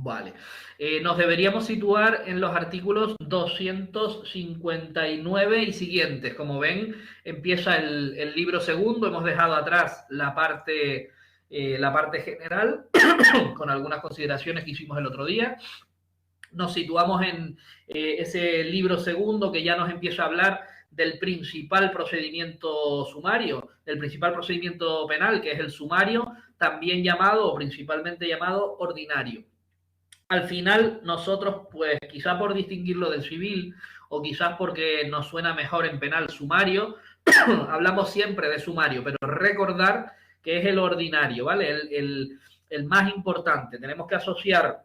Vale. Nos deberíamos situar en los artículos 259 y siguientes. Como ven, empieza el libro segundo. Hemos dejado atrás la parte general con algunas consideraciones que hicimos el otro día. Nos situamos en ese libro segundo que ya nos empieza a hablar del principal procedimiento sumario, del principal procedimiento penal, que es el sumario, también llamado o principalmente llamado ordinario. Al final, nosotros, pues quizás por distinguirlo del civil o quizás porque nos suena mejor en penal sumario, hablamos siempre de sumario, pero recordar que es el ordinario, ¿vale? El más importante. Tenemos que asociar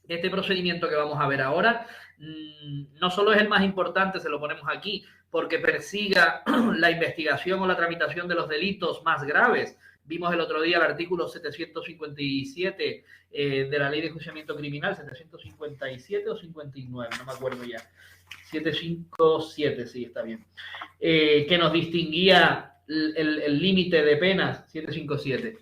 este procedimiento que vamos a ver ahora, no solo es el más importante, se lo ponemos aquí, porque persiga la investigación o la tramitación de los delitos más graves. Vimos el otro día el artículo 757 de la Ley de Enjuiciamiento Criminal, 757 o 59, no me acuerdo ya. 757, sí, está bien. Que nos distinguía el límite de penas, 757,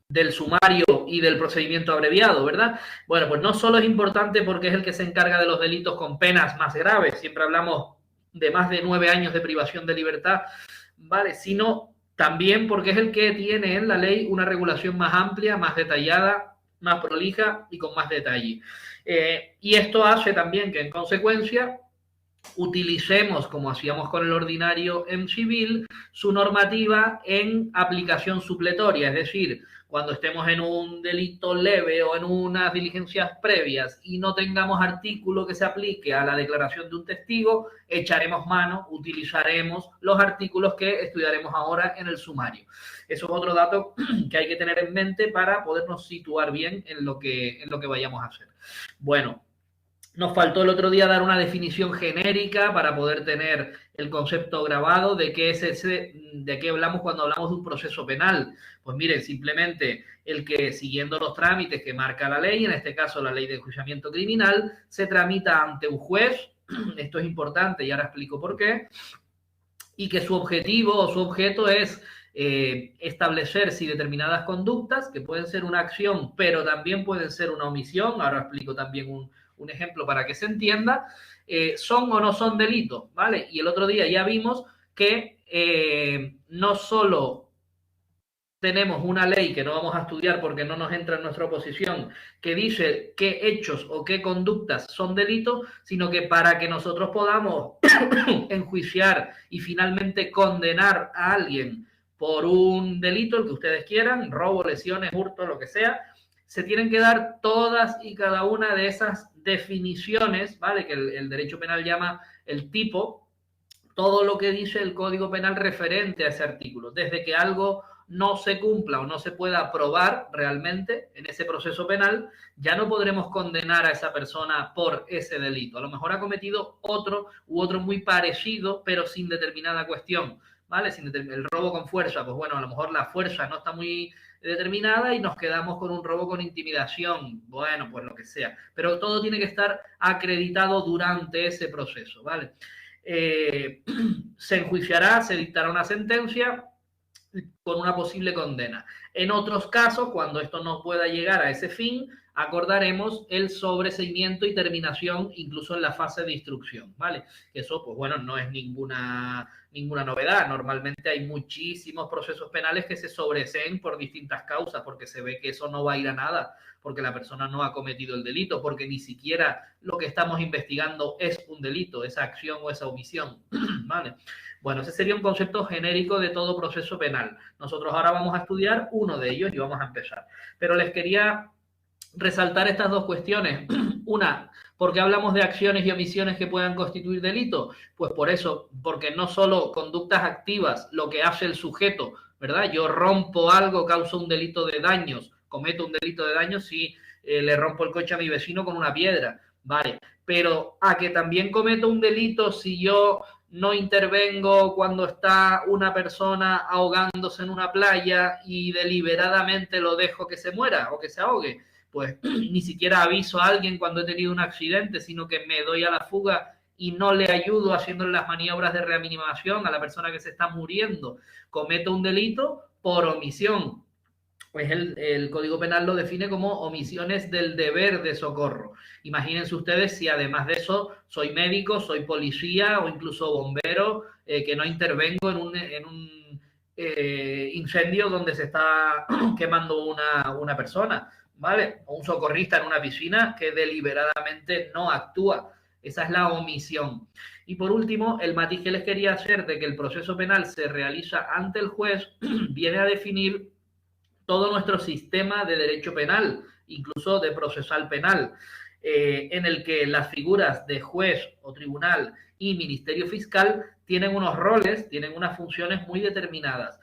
del sumario y del procedimiento abreviado, ¿verdad? Bueno, pues no solo es importante porque es el que se encarga de los delitos con penas más graves, siempre hablamos de más de 9 años de privación de libertad, ¿vale? Sino también porque es el que tiene en la ley una regulación más amplia, más detallada, más prolija y con más detalle. Y esto hace también que, en consecuencia, utilicemos, como hacíamos con el ordinario en civil, su normativa en aplicación supletoria, es decir, cuando estemos en un delito leve o en unas diligencias previas y no tengamos artículo que se aplique a la declaración de un testigo, echaremos mano, utilizaremos los artículos que estudiaremos ahora en el sumario. Eso es otro dato que hay que tener en mente para podernos situar bien en lo que vayamos a hacer. Bueno, nos faltó el otro día dar una definición genérica para poder tener el concepto grabado de qué es de qué hablamos cuando hablamos de un proceso penal. Pues miren, simplemente el que, siguiendo los trámites que marca la ley, en este caso la Ley de Enjuiciamiento Criminal, se tramita ante un juez. Esto es importante y ahora explico por qué. Y que su objetivo o su objeto es establecer si determinadas conductas, que pueden ser una acción, pero también pueden ser una omisión, ahora explico también un ejemplo para que se entienda, son o no son delitos, ¿vale? Y el otro día ya vimos que no solo tenemos una ley que no vamos a estudiar porque no nos entra en nuestra oposición, que dice qué hechos o qué conductas son delitos, sino que para que nosotros podamos enjuiciar y finalmente condenar a alguien por un delito, el que ustedes quieran, robo, lesiones, hurto, lo que sea, se tienen que dar todas y cada una de esas definiciones, ¿vale? Que el derecho penal llama el tipo, todo lo que dice el Código Penal referente a ese artículo, desde que algo no se cumpla o no se pueda probar realmente en ese proceso penal, ya no podremos condenar a esa persona por ese delito. A lo mejor ha cometido otro u otro muy parecido, pero sin determinada cuestión, ¿vale? El robo con fuerza, pues bueno, a lo mejor la fuerza no está muy determinada y nos quedamos con un robo con intimidación, bueno, pues lo que sea. Pero todo tiene que estar acreditado durante ese proceso, ¿vale? Se enjuiciará, se dictará una sentencia con una posible condena. En otros casos, cuando esto no pueda llegar a ese fin, acordaremos el sobreseimiento y terminación incluso en la fase de instrucción, ¿vale? Eso, pues bueno, no es ninguna novedad. Normalmente hay muchísimos procesos penales que se sobreseen por distintas causas, porque se ve que eso no va a ir a nada, porque la persona no ha cometido el delito, porque ni siquiera lo que estamos investigando es un delito, esa acción o esa omisión, ¿vale? Bueno, ese sería un concepto genérico de todo proceso penal. Nosotros ahora vamos a estudiar uno de ellos y vamos a empezar. Pero les quería resaltar estas dos cuestiones. Una, ¿por qué hablamos de acciones y omisiones que puedan constituir delito? Pues por eso, porque no solo conductas activas, lo que hace el sujeto, ¿verdad? Yo rompo algo, causo un delito de daños, cometo un delito de daños si le rompo el coche a mi vecino con una piedra, ¿vale? Pero a que también cometo un delito si yo no intervengo cuando está una persona ahogándose en una playa y deliberadamente lo dejo que se muera o que se ahogue. Pues ni siquiera aviso a alguien cuando he tenido un accidente, sino que me doy a la fuga y no le ayudo haciéndole las maniobras de reanimación a la persona que se está muriendo. Cometo un delito por omisión. pues el Código Penal lo define como omisiones del deber de socorro. Imagínense ustedes si además de eso soy médico, soy policía o incluso bombero, que no intervengo en un incendio donde se está quemando una persona, ¿vale? O un socorrista en una piscina que deliberadamente no actúa. Esa es la omisión. Y por último, el matiz que les quería hacer de que el proceso penal se realiza ante el juez viene a definir todo nuestro sistema de derecho penal, incluso de procesal penal, en el que las figuras de juez o tribunal y ministerio fiscal tienen unos roles, tienen unas funciones muy determinadas.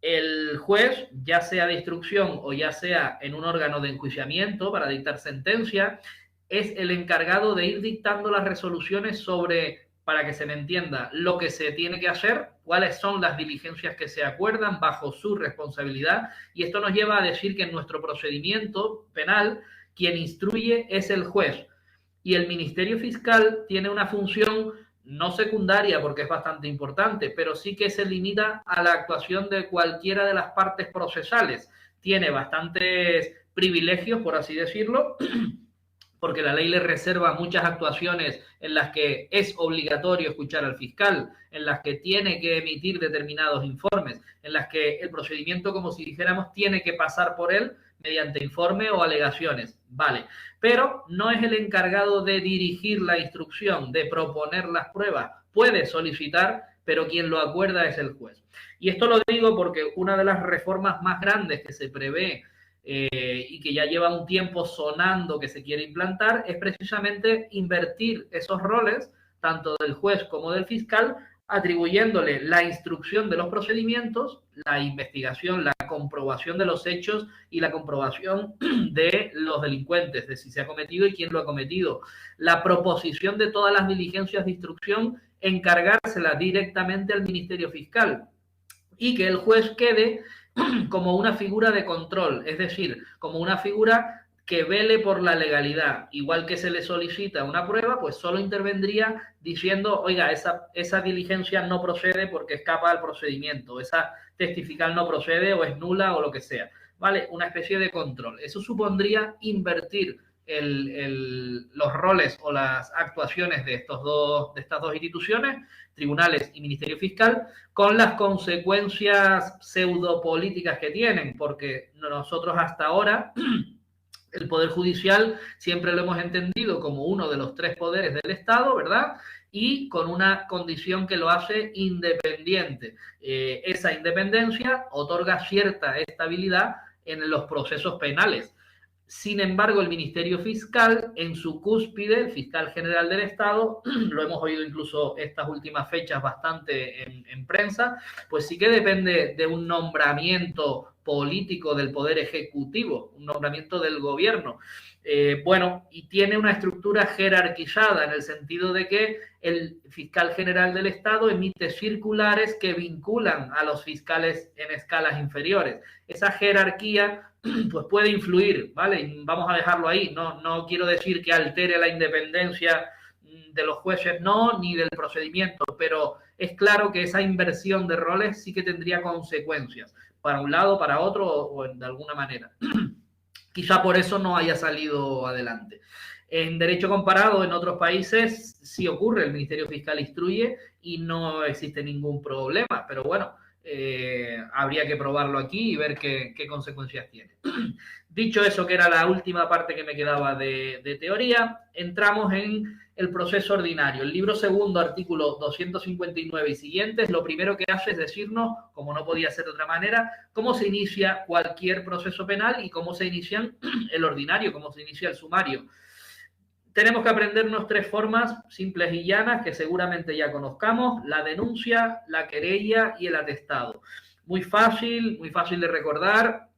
El juez, ya sea de instrucción o ya sea en un órgano de enjuiciamiento para dictar sentencia, es el encargado de ir dictando las resoluciones sobre, para que se me entienda, lo que se tiene que hacer, cuáles son las diligencias que se acuerdan bajo su responsabilidad, y esto nos lleva a decir que en nuestro procedimiento penal quien instruye es el juez, y el Ministerio Fiscal tiene una función no secundaria porque es bastante importante, pero sí que se limita a la actuación de cualquiera de las partes procesales. Tiene bastantes privilegios, por así decirlo, porque la ley le reserva muchas actuaciones en las que es obligatorio escuchar al fiscal, en las que tiene que emitir determinados informes, en las que el procedimiento, como si dijéramos, tiene que pasar por él mediante informe o alegaciones. Vale, pero no es el encargado de dirigir la instrucción, de proponer las pruebas. Puede solicitar, pero quien lo acuerda es el juez. Y esto lo digo porque una de las reformas más grandes que se prevé y que ya lleva un tiempo sonando que se quiere implantar, es precisamente invertir esos roles, tanto del juez como del fiscal, atribuyéndole la instrucción de los procedimientos, la investigación, la comprobación de los hechos y la comprobación de los delincuentes, de si se ha cometido y quién lo ha cometido, la proposición de todas las diligencias de instrucción, encargársela directamente al Ministerio Fiscal y que el juez quede como una figura de control, es decir, como una figura que vele por la legalidad. Igual que se le solicita una prueba, pues solo intervendría diciendo, oiga, esa diligencia no procede porque escapa al procedimiento, esa testifical no procede o es nula o lo que sea. ¿Vale? Una especie de control. Eso supondría invertir los roles o las actuaciones de estas dos instituciones, tribunales y Ministerio Fiscal, con las consecuencias pseudopolíticas que tienen, porque nosotros hasta ahora el Poder Judicial siempre lo hemos entendido como uno de los tres poderes del Estado, ¿verdad? Y con una condición que lo hace independiente. Esa independencia otorga cierta estabilidad en los procesos penales. Sin embargo, el Ministerio Fiscal, en su cúspide, el fiscal general del Estado, lo hemos oído incluso estas últimas fechas bastante en prensa, pues sí que depende de un nombramiento político del Poder Ejecutivo, un nombramiento del gobierno. Bueno, y tiene una estructura jerarquizada en el sentido de que el fiscal general del Estado emite circulares que vinculan a los fiscales en escalas inferiores. Esa jerarquía pues puede influir, ¿vale? Vamos a dejarlo ahí. No quiero decir que altere la independencia de los jueces, no, ni del procedimiento, pero es claro que esa inversión de roles sí que tendría consecuencias, para un lado, para otro, o de alguna manera. Quizá por eso no haya salido adelante. En derecho comparado en otros países sí ocurre, el Ministerio Fiscal instruye y no existe ningún problema, pero bueno, habría que probarlo aquí y ver qué consecuencias tiene. Dicho eso, que era la última parte que me quedaba de teoría, entramos en el proceso ordinario. El libro segundo, artículo 259 y siguientes, lo primero que hace es decirnos, como no podía ser de otra manera, cómo se inicia cualquier proceso penal y cómo se inicia el ordinario, cómo se inicia el sumario. Tenemos que aprendernos tres formas simples y llanas que seguramente ya conozcamos: la denuncia, la querella y el atestado. Muy fácil de recordar,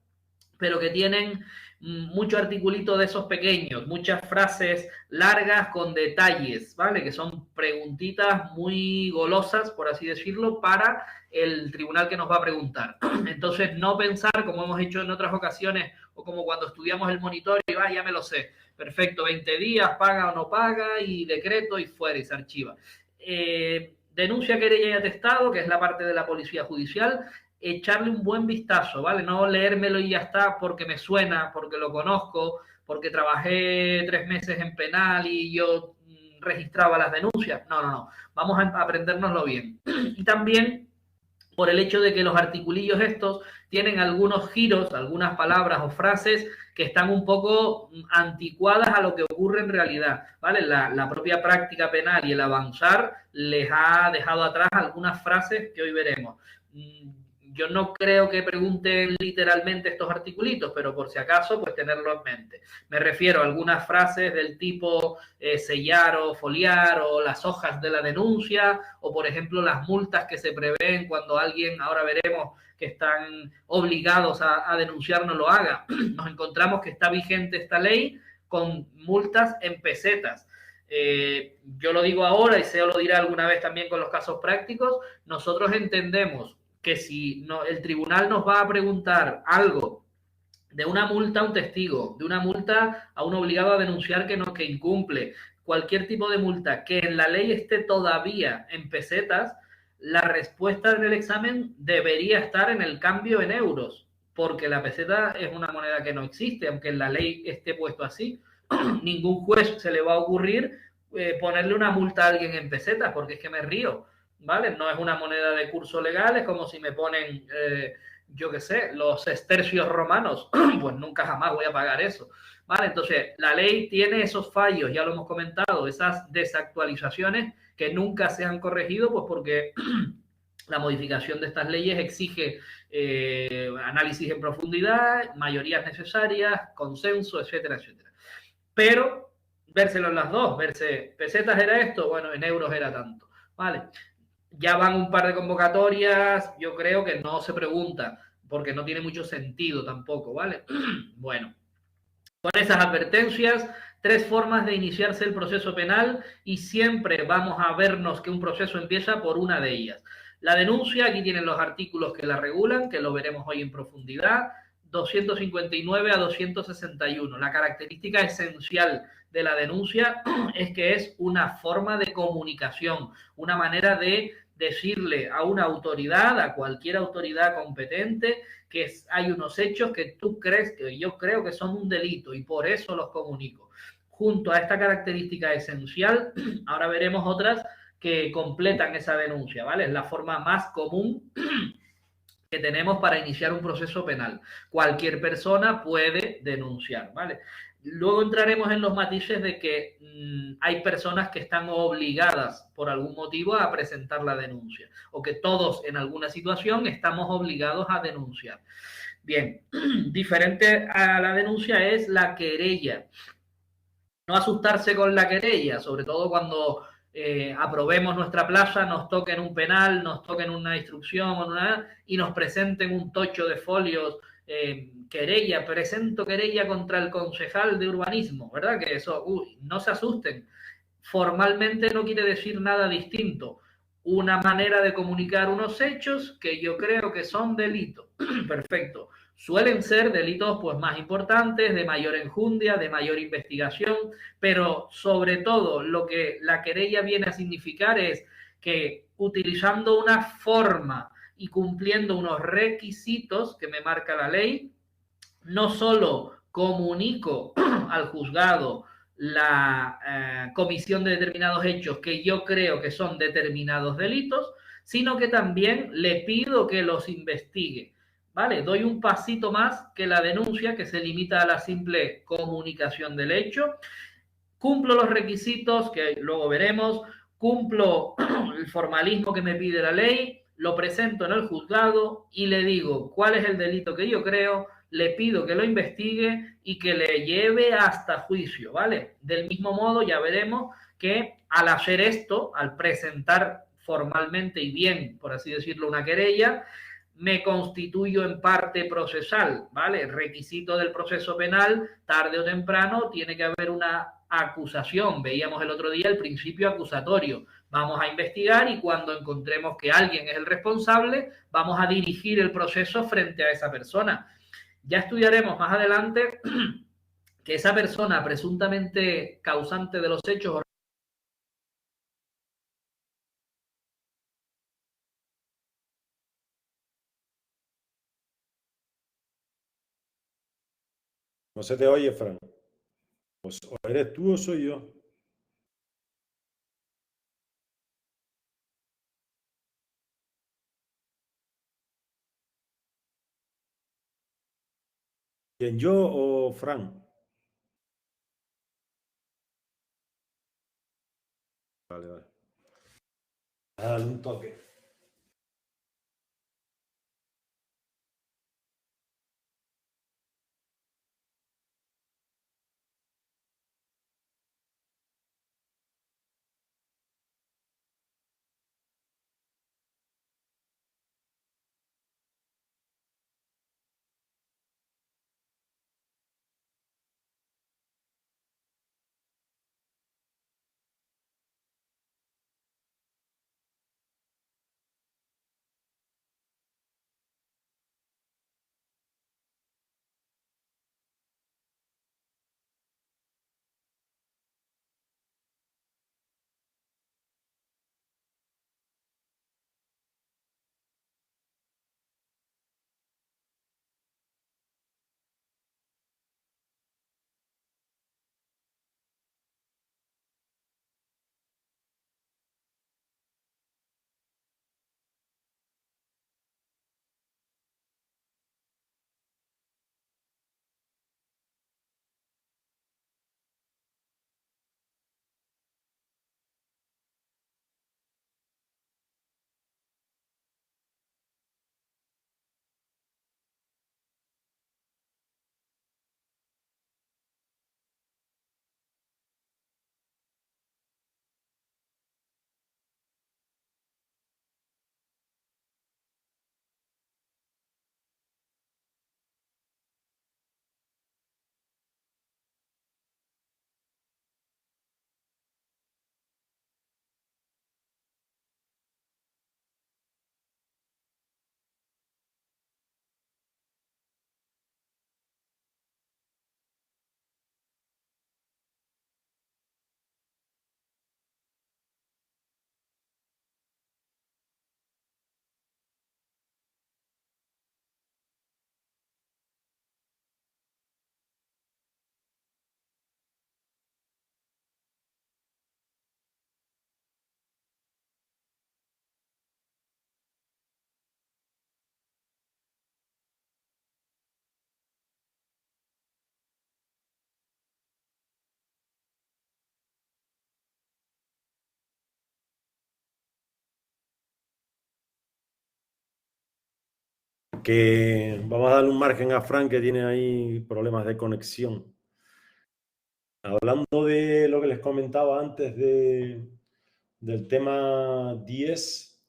pero que tienen mucho articulito de esos pequeños, muchas frases largas con detalles, ¿vale? Que son preguntitas muy golosas, por así decirlo, para el tribunal que nos va a preguntar. Entonces, no pensar, como hemos hecho en otras ocasiones, o como cuando estudiamos el monitorio, y ya me lo sé, perfecto, 20 días, paga o no paga, y decreto, y fuera, y se archiva. Denuncia, querella y atestado, que es la parte de la policía judicial, echarle un buen vistazo, ¿vale? No leérmelo y ya está porque me suena, porque lo conozco, porque trabajé 3 meses en penal y yo registraba las denuncias. No, no, no. Vamos a aprendérnoslo bien. Y también por el hecho de que los articulillos estos tienen algunos giros, algunas palabras o frases que están un poco anticuadas a lo que ocurre en realidad, ¿vale? La propia práctica penal y el avanzar les ha dejado atrás algunas frases que hoy veremos. Yo no creo que pregunten literalmente estos articulitos, pero por si acaso, pues tenerlo en mente. Me refiero a algunas frases del tipo sellar o foliar, o las hojas de la denuncia, o por ejemplo las multas que se prevén cuando alguien, ahora veremos, que están obligados a denunciar, no lo haga. Nos encontramos que está vigente esta ley con multas en pesetas. Yo lo digo ahora y SEO lo dirá alguna vez también con los casos prácticos. Nosotros entendemos que si no, el tribunal nos va a preguntar algo de una multa a un testigo, de una multa a un obligado a denunciar que incumple, cualquier tipo de multa que en la ley esté todavía en pesetas, la respuesta del examen debería estar en el cambio en euros, porque la peseta es una moneda que no existe, aunque en la ley esté puesto así. Ningún juez se le va a ocurrir ponerle una multa a alguien en pesetas, porque es que me río. ¿Vale? No es una moneda de curso legal, es como si me ponen, yo qué sé, los sestercios romanos, pues nunca jamás voy a pagar eso. ¿Vale? Entonces, la ley tiene esos fallos, ya lo hemos comentado, esas desactualizaciones que nunca se han corregido, pues porque la modificación de estas leyes exige análisis en profundidad, mayorías necesarias, consenso, etcétera, etcétera. Pero, vérselo en las dos, verse pesetas era esto, bueno, en euros era tanto. ¿Vale? Ya van un par de convocatorias, yo creo que no se pregunta, porque no tiene mucho sentido tampoco, ¿vale? Bueno, con esas advertencias, 3 formas de iniciarse el proceso penal y siempre vamos a vernos que un proceso empieza por una de ellas. La denuncia, aquí tienen los artículos que la regulan, que lo veremos hoy en profundidad, 259 a 261. La característica esencial de la denuncia es que es una forma de comunicación, una manera de decirle a una autoridad, a cualquier autoridad competente, que hay unos hechos que tú crees, que yo creo que son un delito y por eso los comunico. Junto a esta característica esencial, ahora veremos otras que completan esa denuncia, ¿vale? Es la forma más común que tenemos para iniciar un proceso penal. Cualquier persona puede denunciar, ¿vale? Luego entraremos en los matices de que hay personas que están obligadas por algún motivo a presentar la denuncia o que todos en alguna situación estamos obligados a denunciar. Bien, diferente a la denuncia es la querella. No asustarse con la querella, sobre todo cuando aprobemos nuestra plaza, nos toquen un penal, nos toquen una instrucción y nos presenten un tocho de folios, querella, presento querella contra el concejal de urbanismo, ¿verdad? Que eso, no se asusten. Formalmente no quiere decir nada distinto. Una manera de comunicar unos hechos que yo creo que son delitos. Perfecto. Suelen ser delitos pues más importantes, de mayor enjundia, de mayor investigación, pero sobre todo lo que la querella viene a significar es que utilizando una forma y cumpliendo unos requisitos que me marca la ley, no solo comunico al juzgado la comisión de determinados hechos que yo creo que son determinados delitos, sino que también le pido que los investigue. ¿Vale? Doy un pasito más que la denuncia, que se limita a la simple comunicación del hecho. Cumplo los requisitos, que luego veremos, cumplo el formalismo que me pide la ley, lo presento en el juzgado y le digo cuál es el delito que yo creo, le pido que lo investigue y que le lleve hasta juicio, ¿vale? Del mismo modo, ya veremos que al hacer esto, al presentar formalmente y bien, por así decirlo, una querella, me constituyo en parte procesal, ¿vale? El requisito del proceso penal, tarde o temprano, tiene que haber una acusación. Veíamos el otro día el principio acusatorio. Vamos a investigar y cuando encontremos que alguien es el responsable, vamos a dirigir el proceso frente a esa persona. Ya estudiaremos más adelante que esa persona presuntamente causante de los hechos No se te oye, Fran. Pues o eres tú o soy yo. ¿Quién, yo o Fran? Vale, vale. Dale un toque. Que vamos a darle un margen a Fran que tiene ahí problemas de conexión. Hablando de lo que les comentaba antes del tema 10,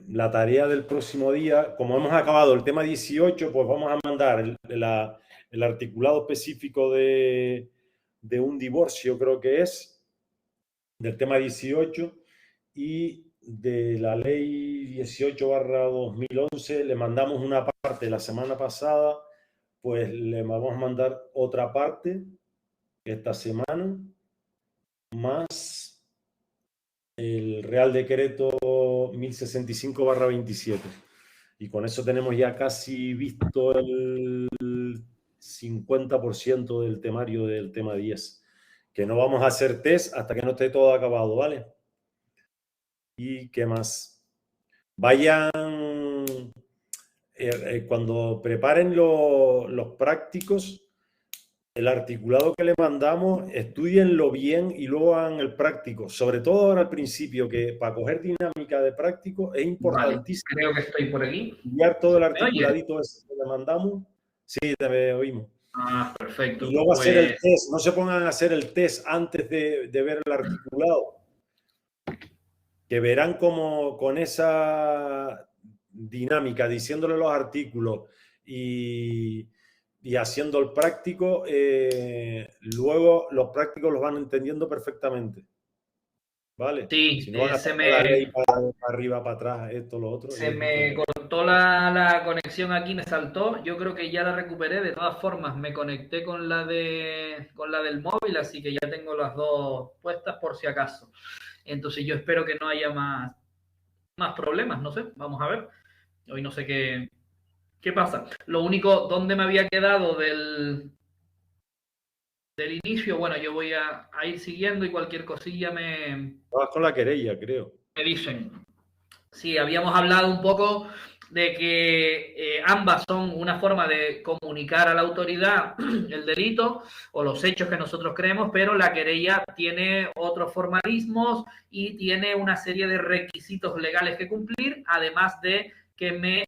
la tarea del próximo día, como hemos acabado el tema 18, pues vamos a mandar el articulado específico de un divorcio, creo que es, del tema 18, y de la ley 18/2011 le mandamos una parte la semana pasada, pues le vamos a mandar otra parte esta semana, más el Real Decreto 1065/27. Y con eso tenemos ya casi visto el 50% del temario del tema 10. Que no vamos a hacer test hasta que no esté todo acabado, ¿vale? ¿Y qué más? Vayan, cuando preparen los prácticos, el articulado que le mandamos, estudienlo bien y luego hagan el práctico. Sobre todo ahora al principio, que para coger dinámica de práctico es Vale, importantísimo creo que estoy por aquí. estudiar todo el ¿Me oyes? articuladito ese que le mandamos. Sí, te oímos. Ah, Y perfecto. luego hacer el Pues test. No se pongan a hacer el test antes de ver el articulado. Que verán como con esa dinámica, diciéndole los artículos y haciendo el práctico, luego los prácticos los van entendiendo perfectamente. ¿Vale? sí, Si no van a estar con la ley para arriba, para atrás, esto, lo otro. se me cortó la conexión aquí, me saltó. Yo creo que ya la recuperé. De todas formas, me conecté con con la del móvil, así que ya tengo las dos puestas por si acaso. Entonces yo espero que no haya más problemas, no sé, vamos a ver. Hoy no sé ¿Qué pasa? Lo único, donde me había quedado del inicio, bueno, yo voy a ir siguiendo y cualquier cosilla Vas con la querella, creo. me dicen. Sí, habíamos hablado un poco de que ambas son una forma de comunicar a la autoridad el delito o los hechos que nosotros creemos, pero la querella tiene otros formalismos y tiene una serie de requisitos legales que cumplir, además de que me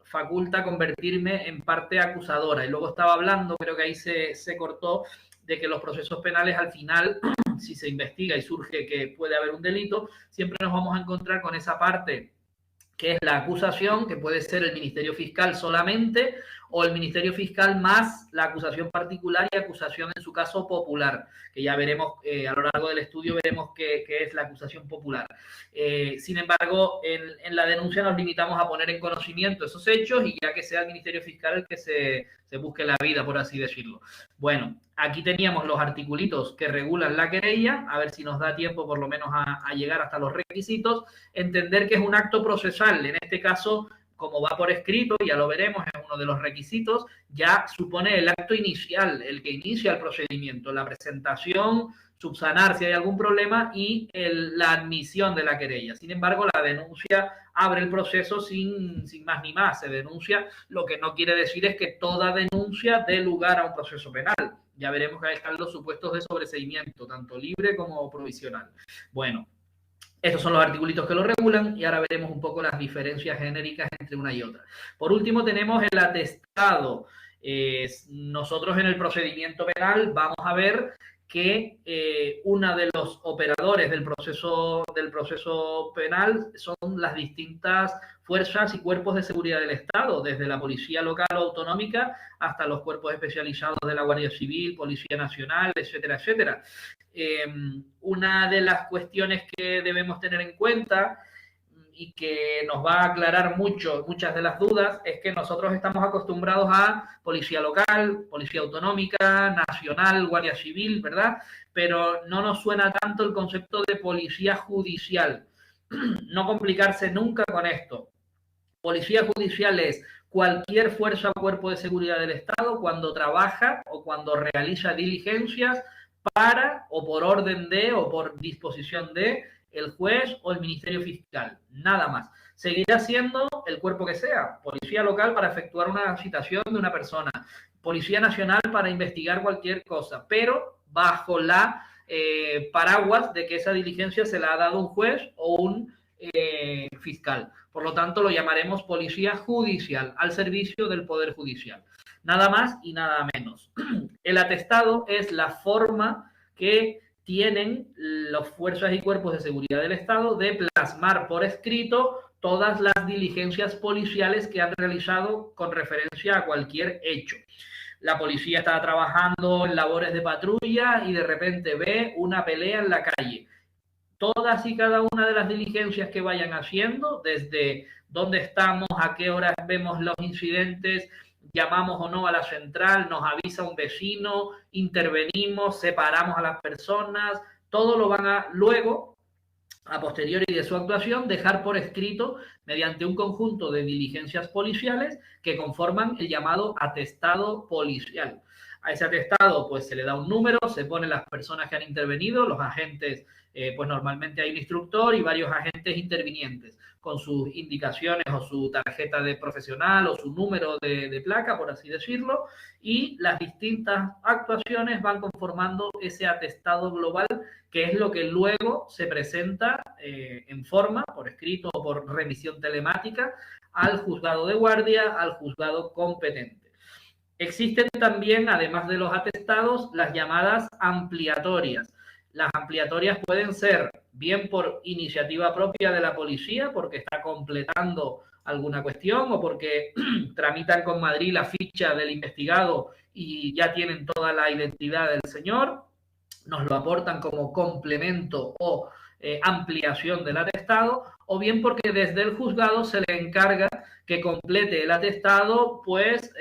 faculta convertirme en parte acusadora. Y luego estaba hablando, creo que ahí se cortó, de que los procesos penales al final, si se investiga y surge que puede haber un delito, siempre nos vamos a encontrar con esa parte que es la acusación, que puede ser el Ministerio Fiscal solamente, o el Ministerio Fiscal más la acusación particular y acusación en su caso popular, que ya veremos a lo largo del estudio, veremos qué es la acusación popular. Sin embargo, en la denuncia nos limitamos a poner en conocimiento esos hechos y ya que sea el Ministerio Fiscal el que se busque la vida, por así decirlo. Bueno, aquí teníamos los articulitos que regulan la querella, a ver si nos da tiempo por lo menos a llegar hasta los requisitos. Entender que es un acto procesal, en este caso, como va por escrito, ya lo veremos, es uno de los requisitos, ya supone el acto inicial, el que inicia el procedimiento, la presentación, subsanar si hay algún problema y la admisión de la querella. Sin embargo, la denuncia abre el proceso sin más ni más, se denuncia, lo que no quiere decir es que toda denuncia dé lugar a un proceso penal. Ya veremos que ahí están los supuestos de sobreseimiento, tanto libre como provisional. Bueno, estos son los articulitos que lo regulan y ahora veremos un poco las diferencias genéricas entre una y otra. Por último tenemos el atestado. Nosotros en el procedimiento penal vamos a ver que uno de los operadores del proceso penal son las distintas fuerzas y cuerpos de seguridad del Estado, desde la Policía Local o Autonómica hasta los cuerpos especializados de la Guardia Civil, Policía Nacional, etcétera, etcétera. Una de las cuestiones que debemos tener en cuenta y que nos va a aclarar muchas de las dudas es que nosotros estamos acostumbrados a policía local, policía autonómica, nacional, guardia civil, ¿verdad? Pero no nos suena tanto el concepto de policía judicial. No complicarse nunca con esto. Policía judicial es cualquier fuerza o cuerpo de seguridad del Estado cuando trabaja o cuando realiza diligencias para o por orden de o por disposición de el juez o el Ministerio Fiscal, nada más. Seguirá siendo el cuerpo que sea, policía local para efectuar una citación de una persona, policía nacional para investigar cualquier cosa, pero bajo la paraguas de que esa diligencia se la ha dado un juez o un fiscal. Por lo tanto, lo llamaremos policía judicial, al servicio del Poder Judicial. Nada más y nada menos. El atestado es la forma que tienen las fuerzas y cuerpos de seguridad del Estado de plasmar por escrito todas las diligencias policiales que han realizado con referencia a cualquier hecho. La policía está trabajando en labores de patrulla y de repente ve una pelea en la calle. Todas y cada una de las diligencias que vayan haciendo, desde dónde estamos, a qué horas vemos los incidentes, llamamos o no a la central, nos avisa un vecino, intervenimos, separamos a las personas, todo lo van a luego, a posteriori de su actuación, dejar por escrito mediante un conjunto de diligencias policiales que conforman el llamado atestado policial. A ese atestado pues se le da un número, se ponen las personas que han intervenido, los agentes, pues normalmente hay un instructor y varios agentes intervinientes con sus indicaciones o su tarjeta de profesional o su número de placa, por así decirlo, y las distintas actuaciones van conformando ese atestado global, que es lo que luego se presenta en forma, por escrito o por remisión telemática, al juzgado de guardia, al juzgado competente. Existen también, además de los atestados, las llamadas ampliatorias. Las ampliatorias pueden ser bien por iniciativa propia de la policía, porque está completando alguna cuestión o porque tramitan con Madrid la ficha del investigado y ya tienen toda la identidad del señor, nos lo aportan como complemento o ampliación del atestado, o bien porque desde el juzgado se le encarga que complete el atestado, pues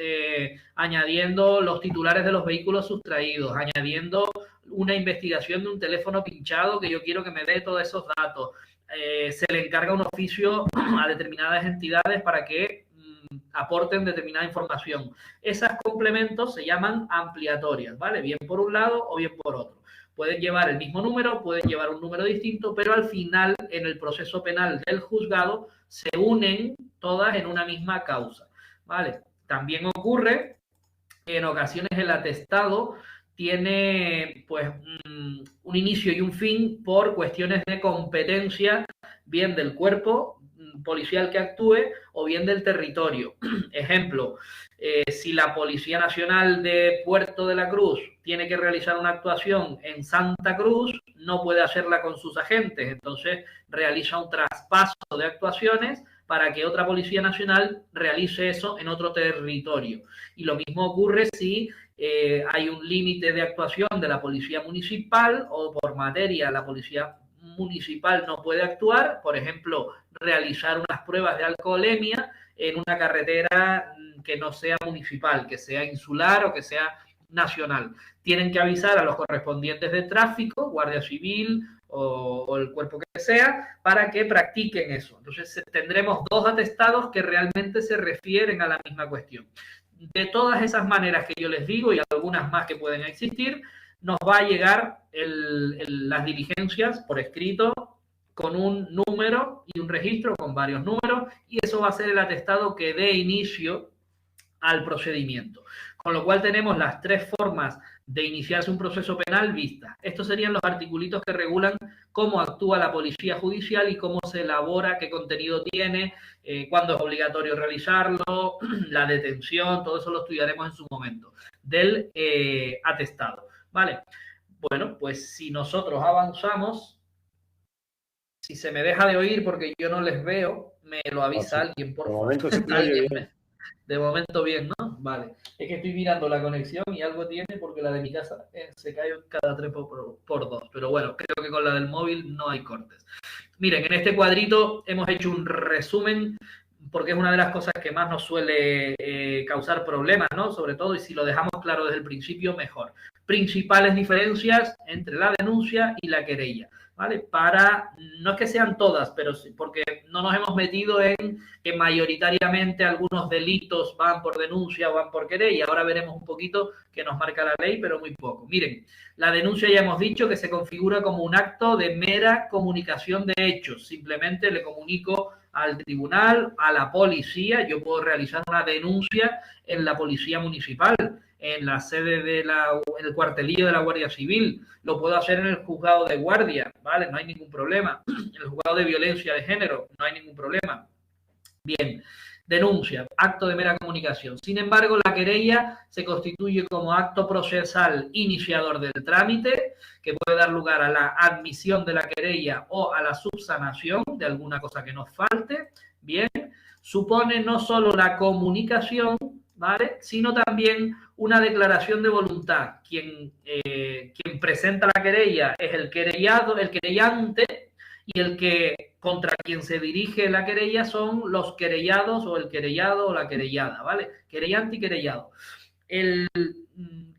añadiendo los titulares de los vehículos sustraídos, añadiendo una investigación de un teléfono pinchado que yo quiero que me dé todos esos datos. Se le encarga un oficio a determinadas entidades para que aporten determinada información. Esos complementos se llaman ampliatorias, ¿vale? Bien por un lado o bien por otro. Pueden llevar el mismo número, pueden llevar un número distinto, pero al final, en el proceso penal del juzgado, se unen todas en una misma causa, ¿vale? También ocurre que en ocasiones el atestado tiene pues un inicio y un fin por cuestiones de competencia, bien del cuerpo policial que actúe o bien del territorio. Ejemplo, si la Policía Nacional de Puerto de la Cruz tiene que realizar una actuación en Santa Cruz, no puede hacerla con sus agentes, entonces realiza un traspaso de actuaciones para que otra Policía Nacional realice eso en otro territorio. Y lo mismo ocurre si hay un límite de actuación de la Policía Municipal o por materia la Policía Municipal no puede actuar, por ejemplo, realizar unas pruebas de alcoholemia en una carretera que no sea municipal, que sea insular o que sea nacional. Tienen que avisar a los correspondientes de tráfico, Guardia Civil o el cuerpo que sea, para que practiquen eso. Entonces tendremos dos atestados que realmente se refieren a la misma cuestión. De todas esas maneras que yo les digo y algunas más que pueden existir, nos va a llegar las diligencias por escrito con un número y un registro con varios números, y eso va a ser el atestado que dé inicio al procedimiento. Con lo cual tenemos las tres formas de iniciarse un proceso penal vistas. Estos serían los articulitos que regulan cómo actúa la policía judicial y cómo se elabora, qué contenido tiene, cuándo es obligatorio realizarlo, la detención, todo eso lo estudiaremos en su momento, del atestado. ¿Vale? Bueno, pues si nosotros avanzamos, si se me deja de oír porque yo no les veo, me lo avisa alguien, por favor. De momento bien, ¿no? Vale. Es que estoy mirando la conexión y algo tiene porque la de mi casa se cae cada 3 por 2. Pero bueno, creo que con la del móvil no hay cortes. Miren, en este cuadrito hemos hecho un resumen porque es una de las cosas que más nos suele causar problemas, ¿no? Sobre todo, y si lo dejamos claro desde el principio, mejor. Principales diferencias entre la denuncia y la querella, ¿vale? Para, no es que sean todas, pero sí, porque no nos hemos metido en que mayoritariamente algunos delitos van por denuncia o van por querella. Ahora veremos un poquito que nos marca la ley, pero muy poco. Miren, la denuncia ya hemos dicho que se configura como un acto de mera comunicación de hechos. Simplemente le comunico al tribunal, a la policía. Yo puedo realizar una denuncia en la policía municipal, en la sede del cuartelillo de la Guardia Civil, lo puedo hacer en el juzgado de guardia, ¿vale? No hay ningún problema. En el juzgado de violencia de género, no hay ningún problema. Bien, denuncia, acto de mera comunicación. Sin embargo, la querella se constituye como acto procesal iniciador del trámite, que puede dar lugar a la admisión de la querella o a la subsanación de alguna cosa que nos falte. Bien, supone no solo la comunicación, ¿vale?, sino también una declaración de voluntad. Quien presenta la querella es el querellado, el querellante, y el que contra quien se dirige la querella son los querellados o el querellado o la querellada, ¿vale? Querellante y querellado. El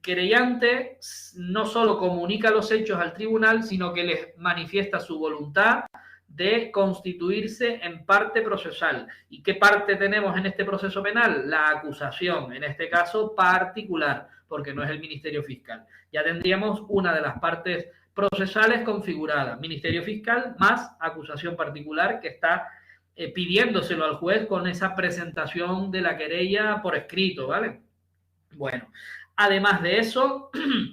querellante no solo comunica los hechos al tribunal, sino que les manifiesta su voluntad de constituirse en parte procesal. ¿Y qué parte tenemos en este proceso penal? La acusación, en este caso particular, porque no es el Ministerio Fiscal. Ya tendríamos una de las partes procesales configuradas, Ministerio Fiscal más acusación particular que está pidiéndoselo al juez con esa presentación de la querella por escrito, ¿vale? Bueno, además de eso,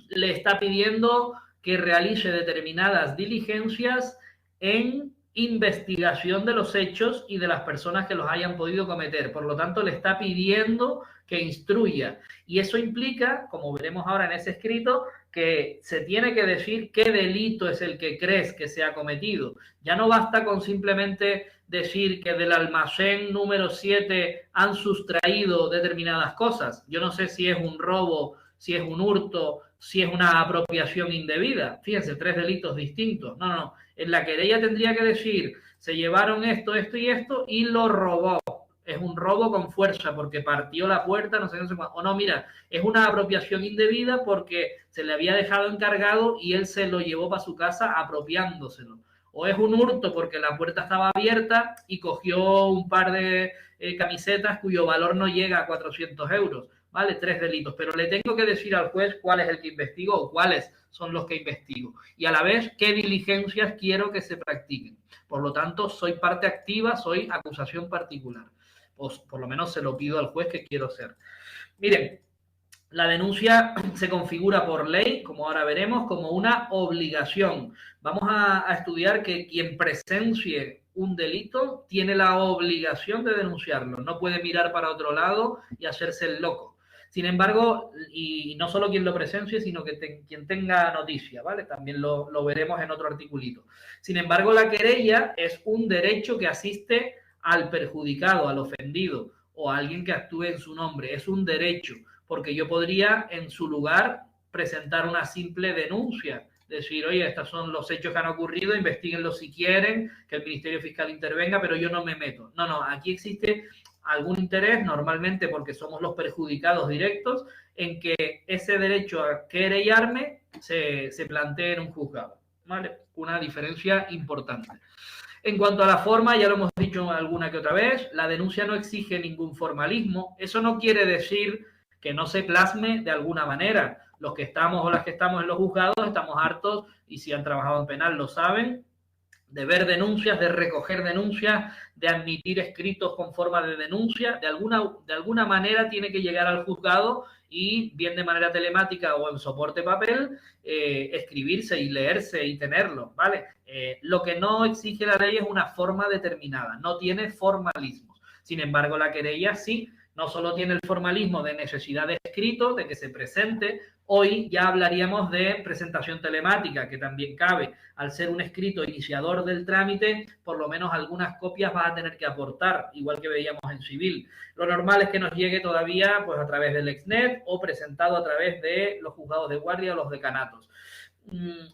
le está pidiendo que realice determinadas diligencias en investigación de los hechos y de las personas que los hayan podido cometer. Por lo tanto, le está pidiendo que instruya. Y eso implica, como veremos ahora en ese escrito, que se tiene que decir qué delito es el que crees que se ha cometido. Ya no basta con simplemente decir que del almacén número 7 han sustraído determinadas cosas. Yo no sé si es un robo, si es un hurto, si es una apropiación indebida. Fíjense, 3 delitos distintos. No. En la querella tendría que decir, se llevaron esto, esto y esto y lo robó. Es un robo con fuerza porque partió la puerta, no sé cuánto. O no, mira, es una apropiación indebida porque se le había dejado encargado y él se lo llevó para su casa apropiándoselo. o es un hurto porque la puerta estaba abierta y cogió un par de camisetas cuyo valor no llega a 400 euros, ¿vale? 3 delitos, pero le tengo que decir al juez cuál es el que investigo o cuáles son los que investigo y a la vez qué diligencias quiero que se practiquen. Por lo tanto, soy parte activa, soy acusación particular. Pues por lo menos se lo pido al juez que quiero ser. Miren, la denuncia se configura por ley, como ahora veremos, como una obligación. Vamos a estudiar que quien presencie un delito tiene la obligación de denunciarlo. No puede mirar para otro lado y hacerse el loco. Sin embargo, y no solo quien lo presencie, sino que quien tenga noticia, ¿vale? También lo veremos en otro articulito. Sin embargo, la querella es un derecho que asiste al perjudicado, al ofendido o a alguien que actúe en su nombre. Es un derecho, porque yo podría en su lugar presentar una simple denuncia, decir, oye, estos son los hechos que han ocurrido, investiguenlos si quieren, que el Ministerio Fiscal intervenga, pero yo no me meto. No, aquí existe algún interés, normalmente porque somos los perjudicados directos, en que ese derecho a querellarme se plantee en un juzgado, ¿vale? Una diferencia importante. En cuanto a la forma, ya lo hemos dicho alguna que otra vez, la denuncia no exige ningún formalismo. Eso no quiere decir que no se plasme de alguna manera. Los que estamos o las que estamos en los juzgados estamos hartos, y si han trabajado en penal lo saben, de ver denuncias, de recoger denuncias, de admitir escritos con forma de denuncia. De alguna manera tiene que llegar al juzgado y, bien de manera telemática o en soporte papel, escribirse y leerse y tenerlo, ¿vale? Lo que no exige la ley es una forma determinada, no tiene formalismos. Sin embargo, la querella sí, no solo tiene el formalismo de necesidad de escrito, de que se presente. Hoy ya hablaríamos de presentación telemática, que también cabe. Al ser un escrito iniciador del trámite, por lo menos algunas copias vas a tener que aportar, igual que veíamos en civil. Lo normal es que nos llegue todavía pues, a través del Exnet o presentado a través de los juzgados de guardia o los decanatos.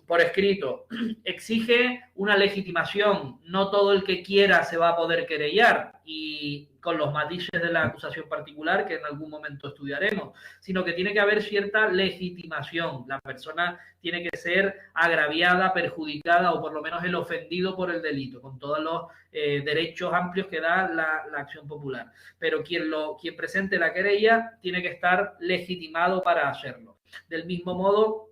Por escrito, exige una legitimación. No todo el que quiera se va a poder querellar, y con los matices de la acusación particular que en algún momento estudiaremos, sino que tiene que haber cierta legitimación. La persona tiene que ser agraviada, perjudicada o por lo menos el ofendido por el delito, con todos los derechos amplios que da la acción popular. Pero quien presente la querella tiene que estar legitimado para hacerlo. Del mismo modo,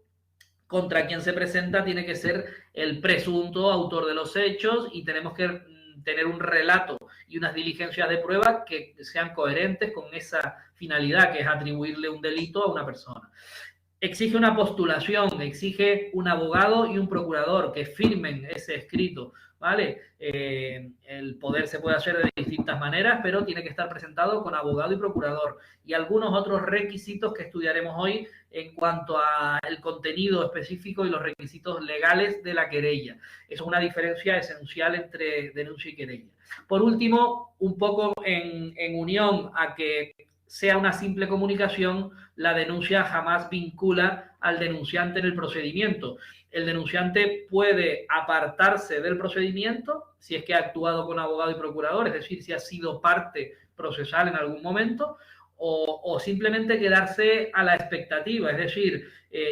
contra quien se presenta tiene que ser el presunto autor de los hechos, y tenemos que tener un relato y unas diligencias de prueba que sean coherentes con esa finalidad, que es atribuirle un delito a una persona. Exige una postulación, exige un abogado y un procurador que firmen ese escrito, ¿vale? El poder se puede hacer de distintas maneras, pero tiene que estar presentado con abogado y procurador, y algunos otros requisitos que estudiaremos hoy en cuanto al contenido específico y los requisitos legales de la querella. Eso es una diferencia esencial entre denuncia y querella. Por último, un poco en unión a que sea una simple comunicación, la denuncia jamás vincula al denunciante en el procedimiento. El denunciante puede apartarse del procedimiento si es que ha actuado con abogado y procurador, es decir, si ha sido parte procesal en algún momento, o simplemente quedarse a la expectativa. Es decir,